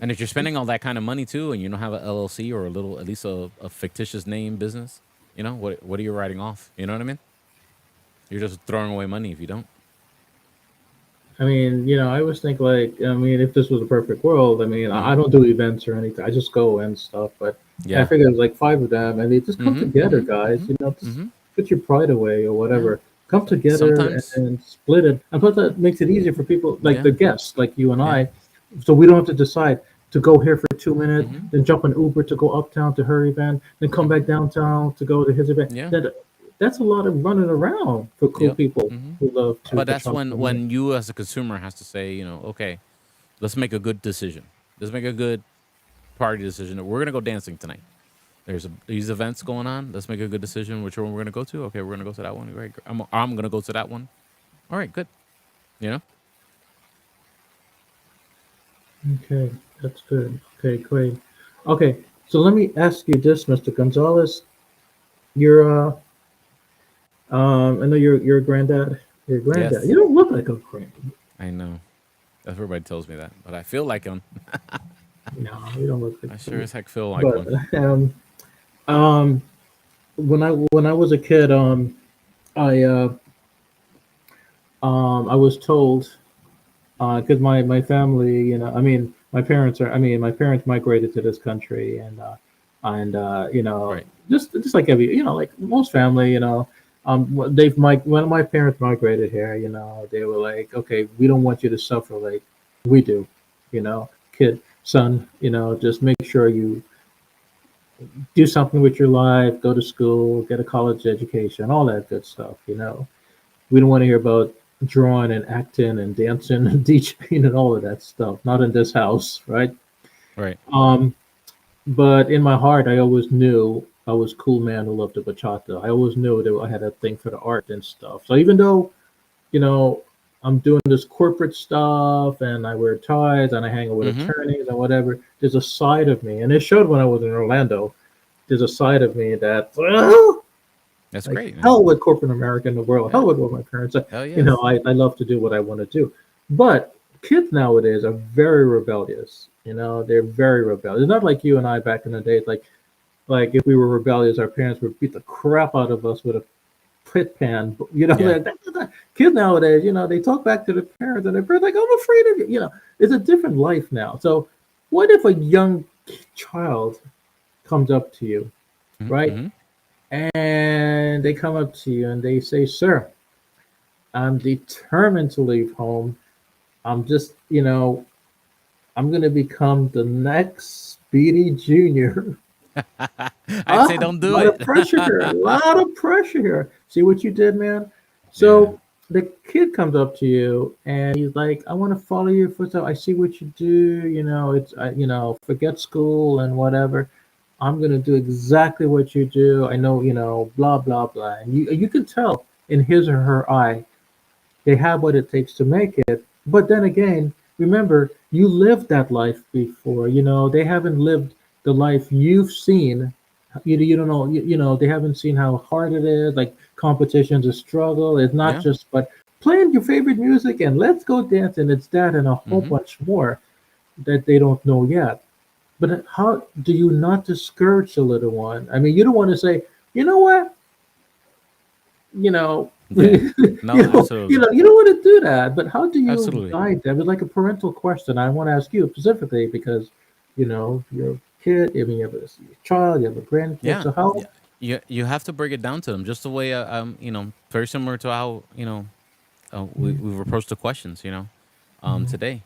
And if you're spending all that kind of money too, and you don't have an LLC or a little, at least a fictitious name business, what are you writing off? You know what I mean? You're just throwing away money if you don't. I mean, I always think like, I mean, if this was a perfect world, I mean, I Mm-hmm. don't do events or anything. I just go and stuff. But I Yeah. figure there's like five of them, and they just come Mm-hmm. together, Mm-hmm. guys. Mm-hmm. Just Mm-hmm. put your pride away or Yeah. whatever. Come together Sometimes. and split it. And plus, that makes it easier for people like Yeah. the guests, like you and Yeah. I, so we don't have to decide to go here for 2 minutes, Mm-hmm. then jump an Uber to go uptown to her event, then come Mm-hmm. back downtown to go to his event. Yeah. That's a lot of running around for cool Yep. people Mm-hmm. who love to But that's bachata when money. you as a consumer has to say, okay, let's make a good decision. Let's make a good party decision. We're gonna go dancing tonight. There's these events going on. Let's make a good decision which one we're gonna go to. Okay, we're gonna go to that one. Great. I'm gonna go to that one. All right, good. You know. Okay, that's good. Okay, great. Okay, so let me ask you this, Mr. Gonzalez. You're I know you're a granddad. You're a granddad. Yes, You don't look like a granddad. I know. Everybody tells me that, but I feel like one. No, you don't look like I sure one. as heck feel like But one. um, when I was a kid, I was told because my family, I mean, my parents migrated to this country, and Right. just like every, like most family, when my parents migrated here, they were like, okay, we don't want you to suffer like we do, kid, son, just make sure you do something with your life, go to school, get a college education, all that good stuff. We don't want to hear about drawing and acting and dancing and DJing and all of that stuff. Not in this house, right? Right. Um, but in my heart, I always knew I was a cool man who loved the bachata. I always knew that I had a thing for the art and stuff. So even though, you know, I'm doing this corporate stuff and I wear ties and I hang out with Mm-hmm. attorneys and whatever, there's a side of me, and it showed when I was in Orlando. There's a side of me that, well, That's like great, man. hell with corporate America in the world, hell Yeah. with what my parents say. Hell yes. I love to do what I want to do. But kids nowadays are very rebellious. They're very rebellious. It's not like you and I back in the days, like if we were rebellious, our parents would beat the crap out of us with a pit pan. Yeah. Kids nowadays, they talk back to their parents and their parents like, I'm afraid of you. It's a different life now. So what if a young child comes up to you, right? Mm-hmm. And they come up to you and they say, Sir, I'm determined to leave home. I'm just, I'm going to become the next Speedy Jr. I'd Ah, say a don't do lot it. of pressure here. A lot of pressure here. See what you did, man? Yeah. So the kid comes up to you and he's like, I want to follow your footsteps. I see what you do. Forget school and whatever. I'm going to do exactly what you do. I know, blah, blah, blah. And you can tell in his or her eye, they have what it takes to make it. But then again, remember, you lived that life before. They haven't lived the life you've seen. You don't know. They haven't seen how hard it is. Like competition's a struggle. It's not Yeah. just but playing your favorite music and let's go dancing. It's that and a whole Mm-hmm. bunch more that they don't know yet. But how do you not discourage the little one? I mean, you don't want to say, you know what, Yeah. No, absolutely. you don't want to do that. But how do you Absolutely. guide them? It's like a parental question. I want to ask you specifically because, you're a kid. I mean, you have a child, you have a grandkid. Yeah. So how? Yeah. You have to break it down to them just the way very similar to how we've approached the questions Mhm. today.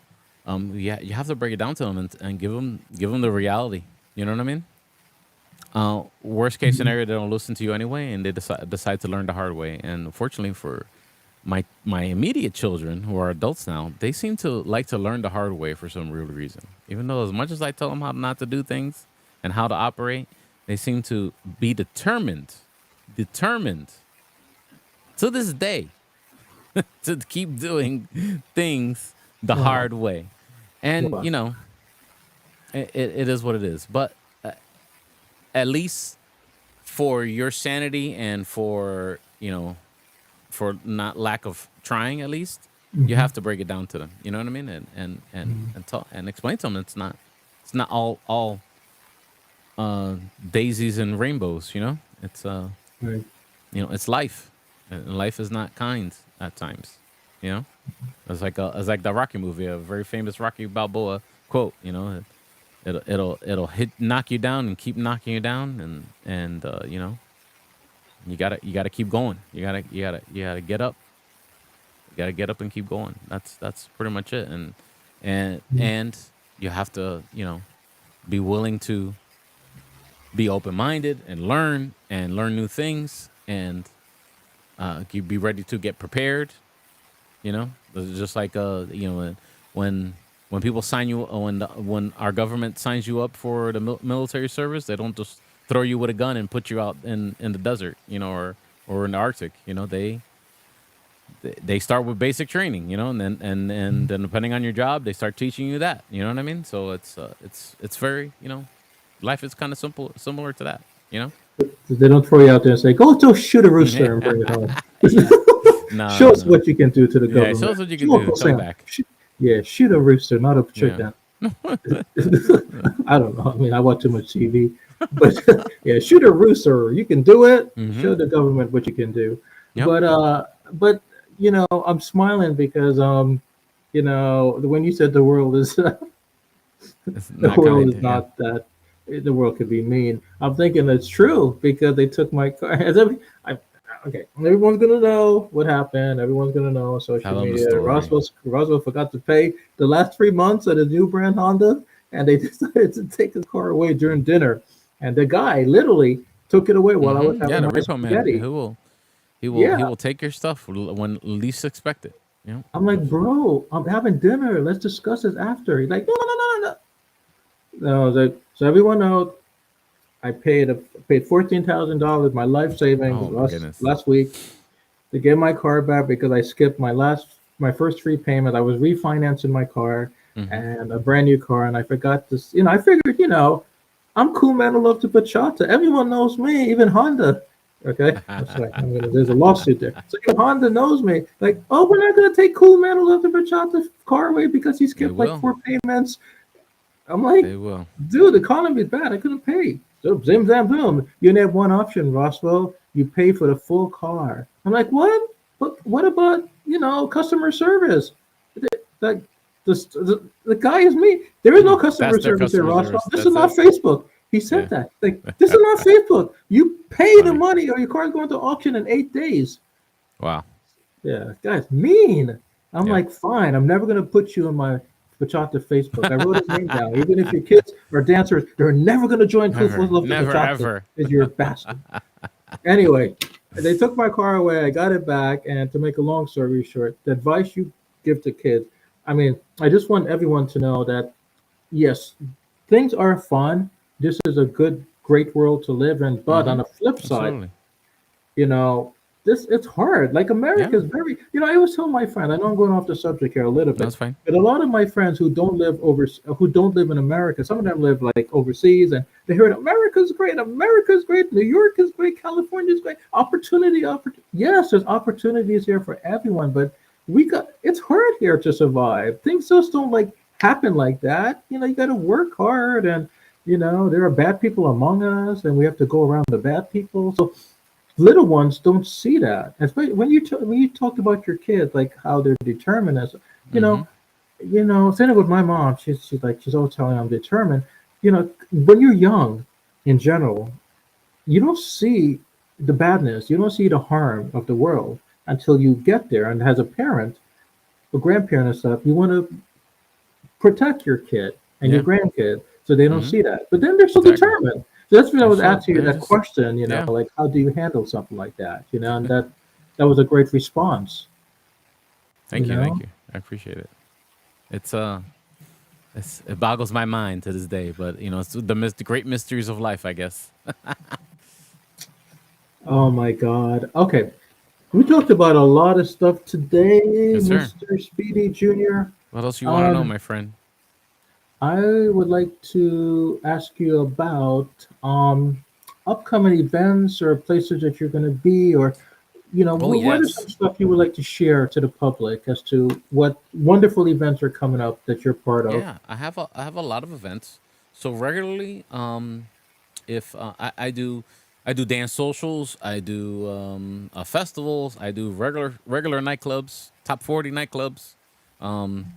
Yeah, you have to break it down to them and give them the reality. You know what I mean? Worst case Mhm. scenario, they don't listen to you anyway, and they decide to learn the hard way. And unfortunately for my immediate children who are adults now, they seem to like to learn the hard way for some real reason. Even though as much as I tell them how not to do things and how to operate, they seem to be determined to this day to keep doing things the Wow. hard way. And Wow. it is what it is. But uh, at least for your sanity and for not lack of trying, at least you have to break it down to them. You know what I mean? And talk and explain to them it's not all daisies and rainbows. It's Right. it's life, and life is not kind at times. You know, it's like the Rocky movie, a very famous Rocky Balboa quote. It'll hit knock you down and keep knocking you down, and you gotta keep going. You gotta get up. You gotta get up and keep going. That's pretty much it. And you have to be willing to be open minded and learn new things, and you be ready to get prepared. It's just like when when people sign you when our government signs you up for the military service, they don't just throw you with a gun and put you out in the desert, or in the Arctic. They start with basic training, and then depending on your job, they start teaching you that. You know what I mean? So it's very, life is kind of similar to that. You know? They don't throw you out there and say, "Go shoot a rooster and bring it home." No, Show no, us no. what you can do to the Yeah, show government. us what you can Show do. us, Come Sam. back. Yeah, shoot a rooster, not a Yeah. chicken. I don't know. I mean, I watch too much TV, but yeah, shoot a rooster. You can do it. Mm-hmm. Show the government what you can do. Yep. But I'm smiling because when you said the world is It's the not world kind. is Yeah. not that the world could be mean. I'm thinking it's true because they took my car. Okay, everyone's gonna know what happened. Everyone's gonna know on social Tell them the media. story. Roswell forgot to pay the last 3 months of the new brand Honda, and they decided to take his car away during dinner. And the guy literally took it away while I was Yeah, having the my repo man. He spaghetti. will. He Yeah, will take your stuff when least expected. I'm like, bro, I'm having dinner. Let's discuss this after. He's like, no, no, no, no, no. No, I was like, so everyone knows I paid $14,000, my life savings Oh my goodness. last week to get my car back because I skipped my first three payments. I was refinancing my car Mm-hmm. and a brand new car, and I forgot this. I figured, I'm cool man. I love to bachata. Everyone knows me, even Honda. Okay, that's right. There's a lawsuit there. So even Honda knows me. Like, oh, we're not gonna take cool man. I love to bachata car away because he They skipped like will. four payments. I'm like, They will. dude, the economy is bad. I couldn't pay. So zim zam boom. You only have one option, Roswell. You pay for the full car. I'm like, what? But what about customer service? Like the guy is me. There is no customer That's their service here, customer Roswell. service. This is That's not it. Facebook. He said Yeah. that. Like, this is not Facebook. You pay the Funny. money or your car is going to auction in 8 days. Wow. Yeah, guy's mean. I'm Yeah. like, fine. I'm never gonna put you on my bachata Facebook. I wrote his name down. Even if your kids are dancers, they're never gonna join Coolfolks Never. Love the Never Bachata ever. because you're a bastard. Anyway, they took my car away. I got it back, and to make a long story short, the advice you give to kids. I mean, I just want everyone to know that yes, things are fun. This is a great world to live in. But Mm-hmm. on the flip side, Absolutely. you know it's hard. Like, Yeah. America is very, I always tell my friend, I know I'm going off the subject here a little That's bit, fine. but a lot of my friends who don't live in America, some of them live like overseas, and they hear America's great, New York is great, California is great, yes, there's opportunities here for everyone, but it's hard here to survive. Things just don't like happen like that. You got to work hard, and there are bad people among us, and we have to go around the bad people. So little ones don't see that. Especially when you talked about your kids, like how they're determined. As you Mm-hmm. know, same with my mom. She's always telling me I'm determined. When you're young, in general, you don't see the badness. You don't see the harm of the world until you get there. And as a parent, a grandparent and stuff, you want to protect your kid and your Yeah. grandkid so they don't Mm-hmm. see that. But then they're so Exactly. determined. So that's when I They're was so. asking you They're that just. question, Yeah. like how do you handle something like that? And that was a great response, you Thank you. Thank know? you. I appreciate it. It's it boggles my mind to this day, but it's the great mysteries of life, I guess. Oh my God. Okay. We talked about a lot of stuff today, Yes, sir. Mr. Speedy Jr. What else you want to know, Um, my friend? I would like to ask you about upcoming events or places that you're going to be, or Oh what are yes. some stuff you would like to share to the public as to what wonderful events are coming up that you're part of? Yeah, I have a lot of events. So regularly, if I do dance socials, I do festivals, I do regular nightclubs, top 40 nightclubs. Um,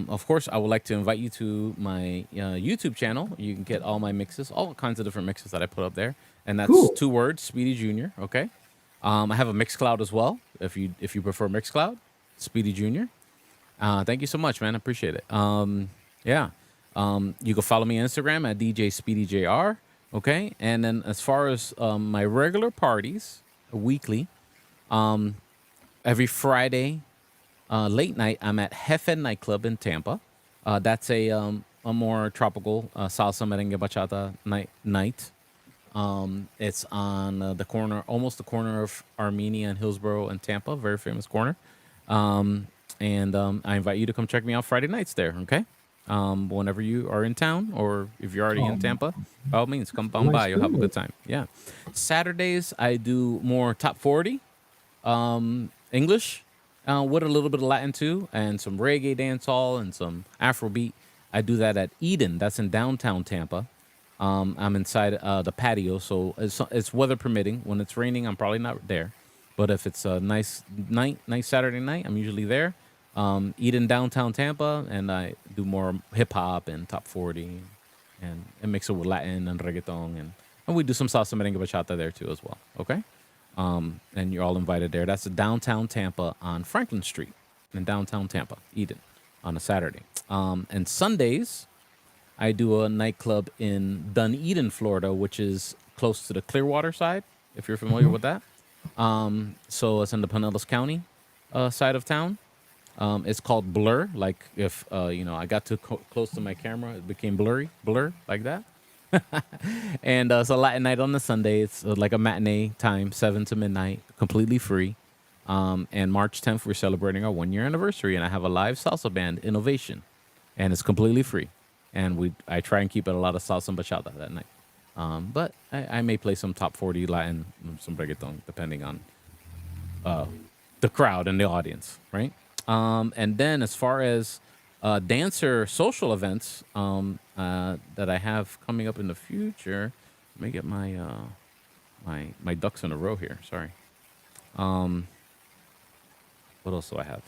of course, I would like to invite you to my YouTube channel. You can get all my mixes, all kinds of different mixes that I put up there, and that's Cool. two words, Speedy Junior. Okay. I have a Mixcloud as well. If you prefer Mixcloud, Speedy Junior. Thank you so much, man. I appreciate it. Yeah. You can follow me on Instagram at DJ SpeedyJR. Okay. And then as far as my regular parties, weekly, every Friday, late night, I'm at Jefe nightclub in Tampa. That's a more tropical salsa merengue bachata night. It's on the corner, almost the corner of Armenia and Hillsborough and Tampa, very famous corner. And I invite you to come check me out Friday nights there. Okay, whenever you are in town, or if you're already in Um, Tampa, by all means, come on nice by. You'll have a doing good it. time. Yeah. Saturdays I do more top 40 English, with a little bit of Latin too, and some reggae dancehall and some Afrobeat. I do that at Eden. That's in downtown Tampa. I'm inside the patio, so it's weather permitting. When it's raining, I'm probably not there. But if it's a nice Saturday night, I'm usually there. Eden downtown Tampa, and I do more hip hop and top 40, and mix it with Latin and reggaeton, and we do some salsa merengue bachata there too as well. Okay. And you're all invited there. That's downtown Tampa on Franklin Street in downtown Tampa, Eden, on a Saturday. And Sundays, I do a nightclub in Dunedin, Florida, which is close to the Clearwater side, if you're familiar with that. So it's in the Pinellas County side of town. It's called Blur. Like if I got too close to my camera, it became blur like that. And it's a Latin night on the Sunday. It's like a matinee time, 7 to midnight, completely free. And March 10th, we're celebrating our 1 year anniversary, and I have a live salsa band, Innovation, and it's completely free. And I try and keep it a lot of salsa and bachata that night. But I may play some top 40 Latin, some reggaeton, depending on the crowd and the audience, right? And then as far as dancer social events that I have coming up in the future, let me get my ducks in a row here. Sorry. Um, what else do I have?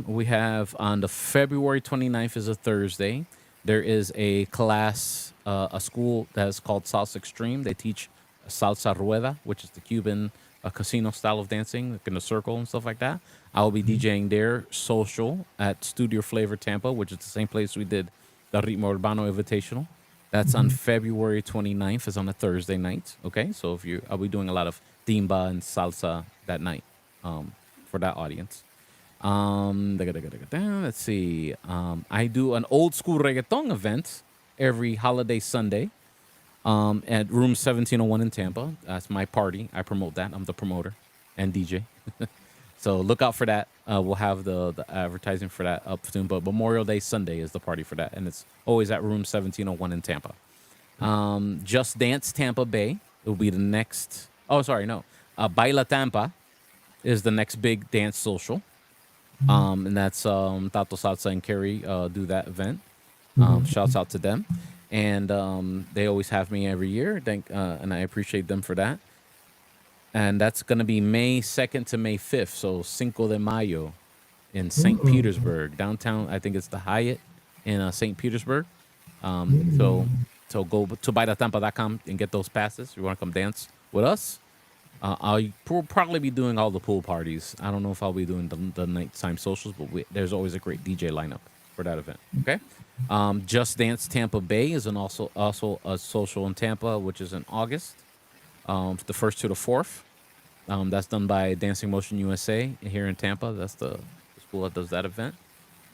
We have on the February 29th is a Thursday. There is a class, a school that is called Salsa Extreme. They teach salsa rueda, which is the Cuban casino style of dancing, like in a circle and stuff like that. I will be DJing their social at Studio Flavor Tampa, which is the same place we did the Ritmo Urbano Invitational. That's on February 29th. It's on a Thursday night. Okay, so I'll be doing a lot of timba and salsa that night for that audience. Let's see. I do an old school reggaeton event every holiday Sunday at Room 1701 in Tampa. That's my party. I promote that. I'm the promoter and DJ. So look out for that. We'll have the advertising for that up soon. But Memorial Day Sunday is the party for that, and it's always at Room 1701 in Tampa. Just Dance Tampa Bay. It will be the next. Oh, sorry, no. Baila Tampa is the next big dance social. And that's Tato Salsa and Kerry do that event. Shouts out to them, and they always have me every year. And I appreciate them for that. And that's gonna be May 2nd to May 5th, so Cinco de Mayo in St. Petersburg, downtown. I think it's the Hyatt in St. Petersburg. So go to bailatampa.com and get those passes. You want to come dance with us? I'll probably be doing all the pool parties. I don't know if I'll be doing the nighttime socials, but there's always a great DJ lineup for that event. Okay. Just Dance Tampa Bay is also a social in Tampa, which is in August, the 1st to the 4th. That's done by Dancing Motion USA here in Tampa. That's the school that does that event.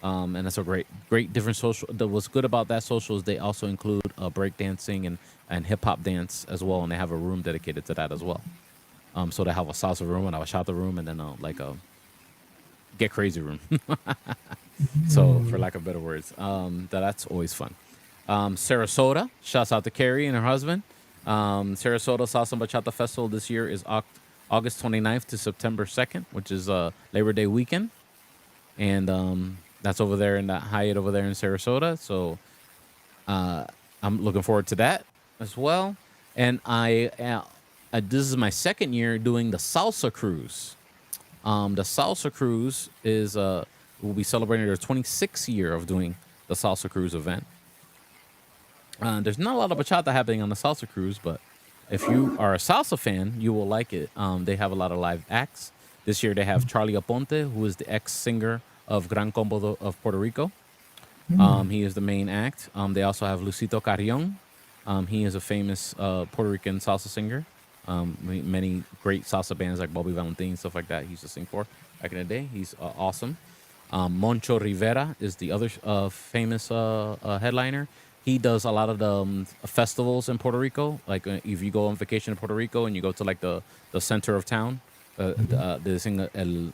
And that's a great different social. What's good about that social is they also include break dancing and hip hop dance as well, and they have a room dedicated to that as well. So they have a salsa room and a bachata room, and then like a get crazy room. So for lack of better words, that's always fun. Sarasota, shouts out to Carrie and her husband. Sarasota Salsa and Bachata Festival this year is August 29th to September 2nd, which is Labor Day weekend. And that's over there in that Hyatt over there in Sarasota. So uh, I'm looking forward to that as well. And this is my second year doing the Salsa Cruise. The Salsa Cruise is will be celebrating their 26th year of doing the Salsa Cruise event. There's not a lot of bachata happening on the Salsa Cruise, but if you are a salsa fan, you will like it. They have a lot of live acts. This year they have Charlie Aponte, who is the ex-singer of Gran Combo of Puerto Rico. He is the main act. They also have Lucito Carrion. He is a famous Puerto Rican salsa singer. Many great salsa bands like Bobby Valentin, stuff like that, he used to sing for back in the day. He's awesome. Moncho Rivera is the other famous headliner. He does a lot of the festivals in Puerto Rico. Like if you go on vacation in Puerto Rico and you go to like the center of town, they sing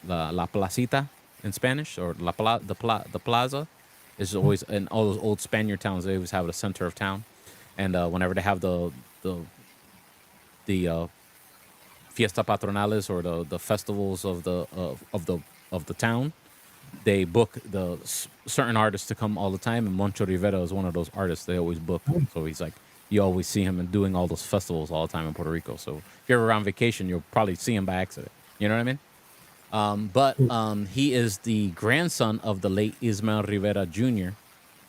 La Placita in Spanish, or the plaza. Is always in all those old Spaniard towns. They always have the center of town, and whenever they have the fiesta patronales, or the festivals of the town, they book certain artists to come all the time. And Moncho Rivera is one of those artists they always book. So he's like, you always see him and doing all those festivals all the time in Puerto Rico. So if you're ever on vacation, you'll probably see him by accident. You know what I mean? But he is the grandson of the late Ismael Rivera Jr.,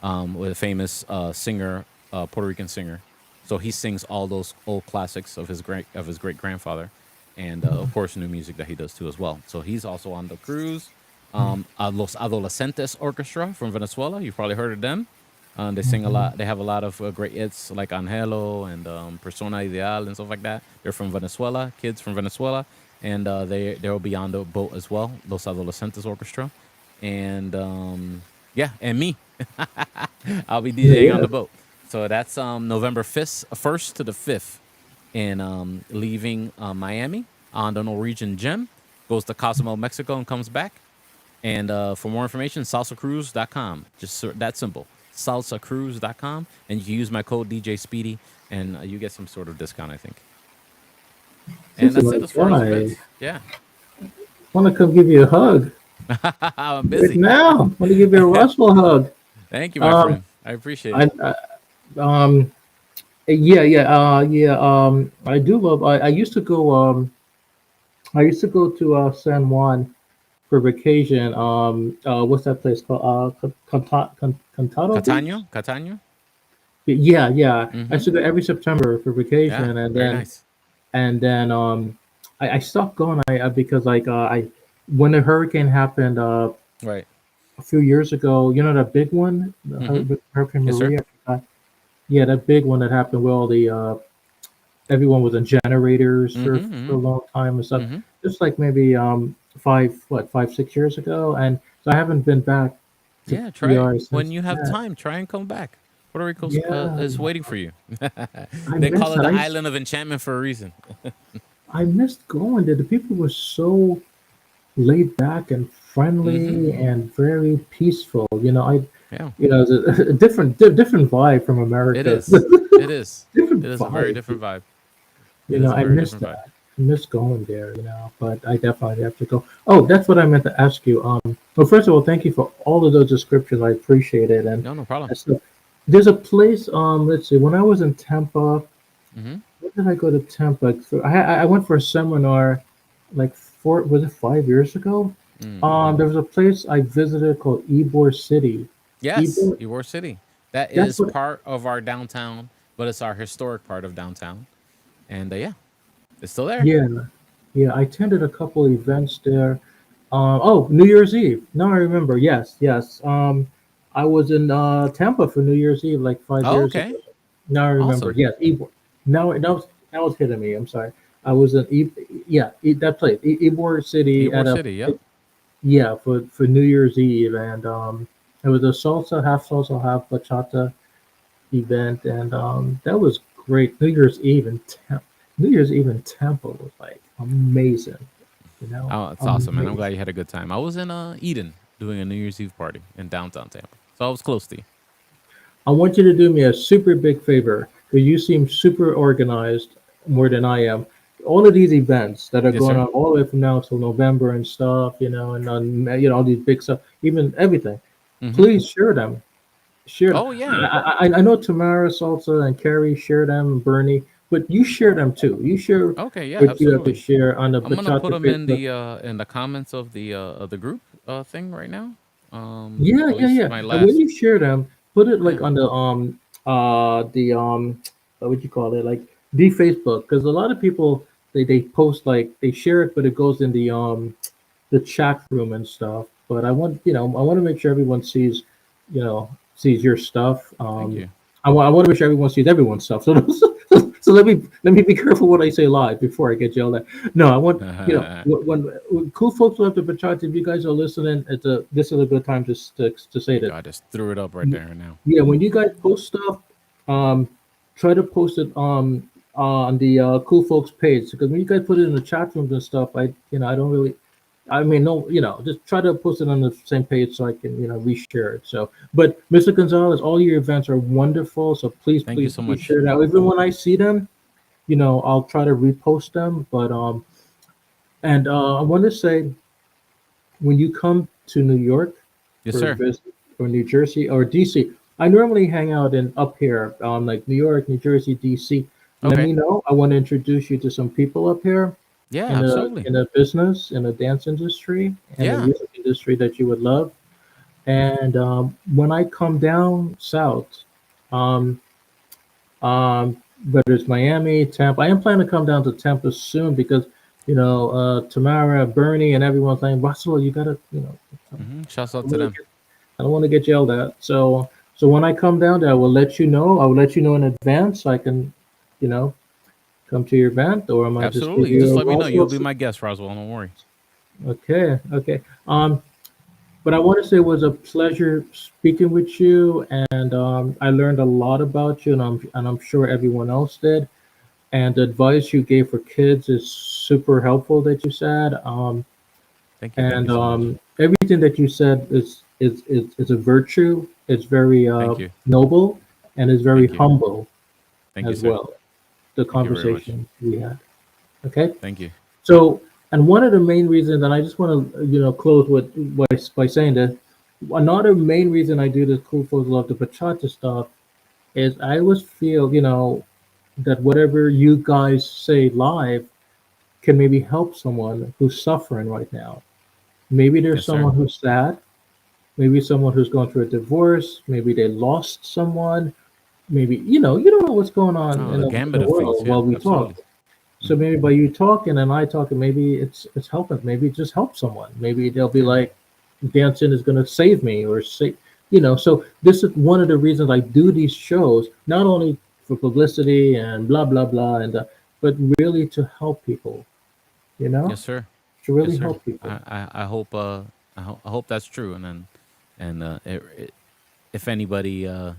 with a famous singer, Puerto Rican singer. So he sings all those old classics of his great grandfather, and of course new music that he does too as well. So he's also on the cruise. Los Adolescentes Orchestra from Venezuela. You've probably heard of them. They sing a lot. They have a lot of great hits like Angelo and Persona Ideal and stuff like that. They're from Venezuela, kids from Venezuela, and they'll be on the boat as well. Los Adolescentes Orchestra, and yeah, and me, I'll be DJing on Yeah. the boat. So that's November 1st to the 5th, and leaving Miami on the Norwegian Gem, goes to Cozumel, Mexico, and comes back. And for more information, salsacruise.com. Just that simple. Salsacruise.com. And you can use my code DJ Speedy, and you get some sort of discount, I think. And This is that's my it as far as guy. events. Yeah. Want to come give you a hug I'm right busy. now? Want to give you a Roswell hug? Thank you, my Um, friend. I appreciate it. I um yeah. I do love. I used to go. I used to go to San Juan for vacation. What's that place called? Cantado Beach. Catano? Yeah. I Mm-hmm. used to go every September for Yeah. vacation, Very nice. and then I stopped going. Because like I when the hurricane happened Right. a few years ago, you know that big one, Mm-hmm. Hurricane Yes, sir. Maria. Yeah, that big one that happened where all the everyone was in generators Mm-hmm. for a long time and stuff. Mm-hmm. Just like maybe 5, 6 years ago, and so I haven't been back to Yeah, try it. PR When since you have that. time, try and come back. Puerto Rico Yeah, is waiting for you. I They call missed it that. the island of enchantment for a reason. I missed going there. The people were so laid back and Mm-hmm. friendly and very peaceful. Yeah, It's a different vibe from it America. is. It is. Different It is a very vibe. different vibe. It is a I very missed different vibe. that. I miss going there, but I definitely have to go. Oh, that's what I meant to ask you. Well, first of all, thank you for all of those descriptions. I appreciate it. And No, no problem. so there's a place. Let's see. When I was in Tampa, Mm-hmm. where did I go to Tampa? So I went for a seminar, like was it 5 years ago? Mm. There was a place I visited called Ybor City. Yes, Ybor. Ybor City. That That's is what. part of our downtown, but it's our historic part of downtown. And yeah, it's still there. Yeah, yeah. I attended a couple events there. Oh, New Year's Eve. Now I remember. Yes. I was in Tampa for New Year's Eve like five Oh, years okay. ago. Now I remember. Awesome. Yes, Ybor. Now it's hitting me. I'm sorry. I was in that place, Ybor City Ybor at a City. Yep. yeah for New Year's Eve, and it was a salsa, half bachata event, and that was great. New Year's Eve in Tampa was like amazing. Oh, it's awesome, man. I'm glad Amazing. you had a good time. I was in Eden doing a New Year's Eve party in downtown Tampa, so I was close to you. I want you to do me a super big favor. But you seem super organized more than I am. All of these events that are Yes, going sir. on all the way from now till November and stuff, and all these big stuff, even everything. Mm-hmm. Please share them. Share them. Oh yeah. I know Tamara Salsa and Carrie share them, and Bernie, but you share them too. You share Okay. Yeah. what you have to Absolutely. share on the I'm gonna put Bachata them Facebook. in the comments of the group thing right now. Yeah, At yeah, least yeah. my And when last. you share them, put it like Yeah. on the what you call it, like the Facebook, because a lot of people they post like they share it, but it goes in the chat room and stuff. But I want to make sure everyone sees your stuff. Thank you. I want to make sure everyone sees everyone's stuff. So so let me be careful what I say live before I get yelled at. No, I want when cool folks love the bachata. If you guys are listening, this is a good time to say that. God, just threw it up right there now. Yeah, when you guys post stuff, um, try to post it on the cool folks page, because when you guys put it in the chat rooms and stuff, I don't really, I mean, no, just try to post it on the same page so I can reshare it. So, but Mr. Gonzalez, all your events are wonderful, so please, Thank you please, so please much. share it out. Even when I see them, I'll try to repost them. But and I want to say, when you come to New York Yes, for a sir. visit, or New Jersey or DC, I normally hang out in up here, like New York, New Jersey, DC. Let Okay. me know. I want to introduce you to some people up here Yeah. in the Absolutely. in the business, in the dance industry, and the Yeah. music industry that you would love. And when I come down south, um, whether it's Miami, Tampa, I am planning to come down to Tampa soon because Tamara, Bernie, and everyone's saying, Russell, you gotta, Shouts out I to really them. I don't want to get yelled at. So when I come down there, I will let you know. I will let you know in advance so I can, you know, come to your event, or I might just give Absolutely. Just you a let me know. You'll be Roswell. my guest, Roswell. Don't worry. Okay, okay. But I want to say it was a pleasure speaking with you, and I learned a lot about you, and I'm sure everyone else did. And the advice you gave for kids is super helpful that you said. Thank you. Thank you And so much. everything that you said is a virtue. It's very Thank you. noble, and is very Thank you. humble Thank you, as sir. well. The Thank you very much. conversation we had. Okay, Thank you. so and one of the main reasons, and I just want to close with by saying that another main reason I do this Cool Folks Love the Bachata stuff is I always feel that whatever you guys say live can maybe help someone who's suffering right now. Maybe there's Yes, sir. someone who's sad. Maybe someone who's going through a divorce. Maybe they lost someone. Maybe you don't know what's going on Oh, in the the gambit of things. world Yeah, while we talk. absolutely. So maybe by you talking and I talking, maybe it's helping. Maybe it just helps someone. Maybe they'll be Yeah. like, dancing is going to save me, or say, So this is one of the reasons I do these shows, not only for publicity and blah blah blah, but really to help people. You know, Yes, sir. to Yes, really sir. help people. I hope I hope that's true. And if anybody I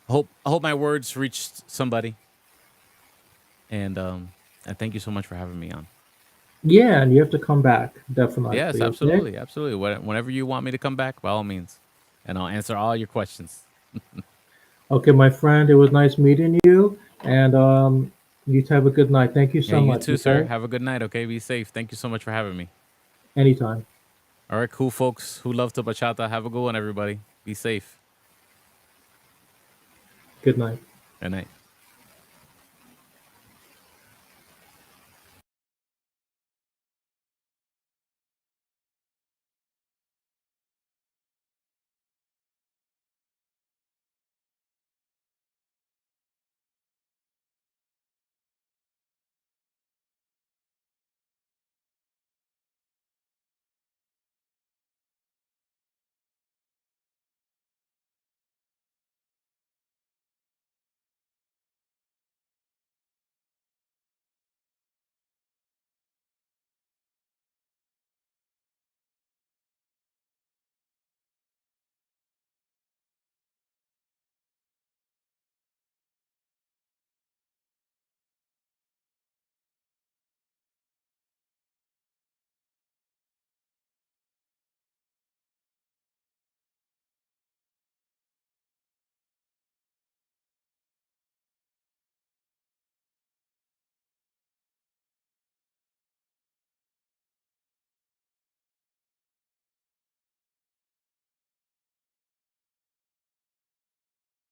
hope my words reached somebody. And thank you so much for having me on. Yeah, and you have to come back Yes, definitely. Okay. absolutely, absolutely. Whenever you want me to come back, by all means, and I'll answer all your questions. Okay, my friend. It was nice meeting you, and you have a good night. Thank you Yeah, so you much. too, sir. Okay. Have a good night. Okay, be safe. Thank you so much for having me. Anytime. All right, cool folks who love to bachata. Have a good one, everybody. Be safe. Good night. Good night.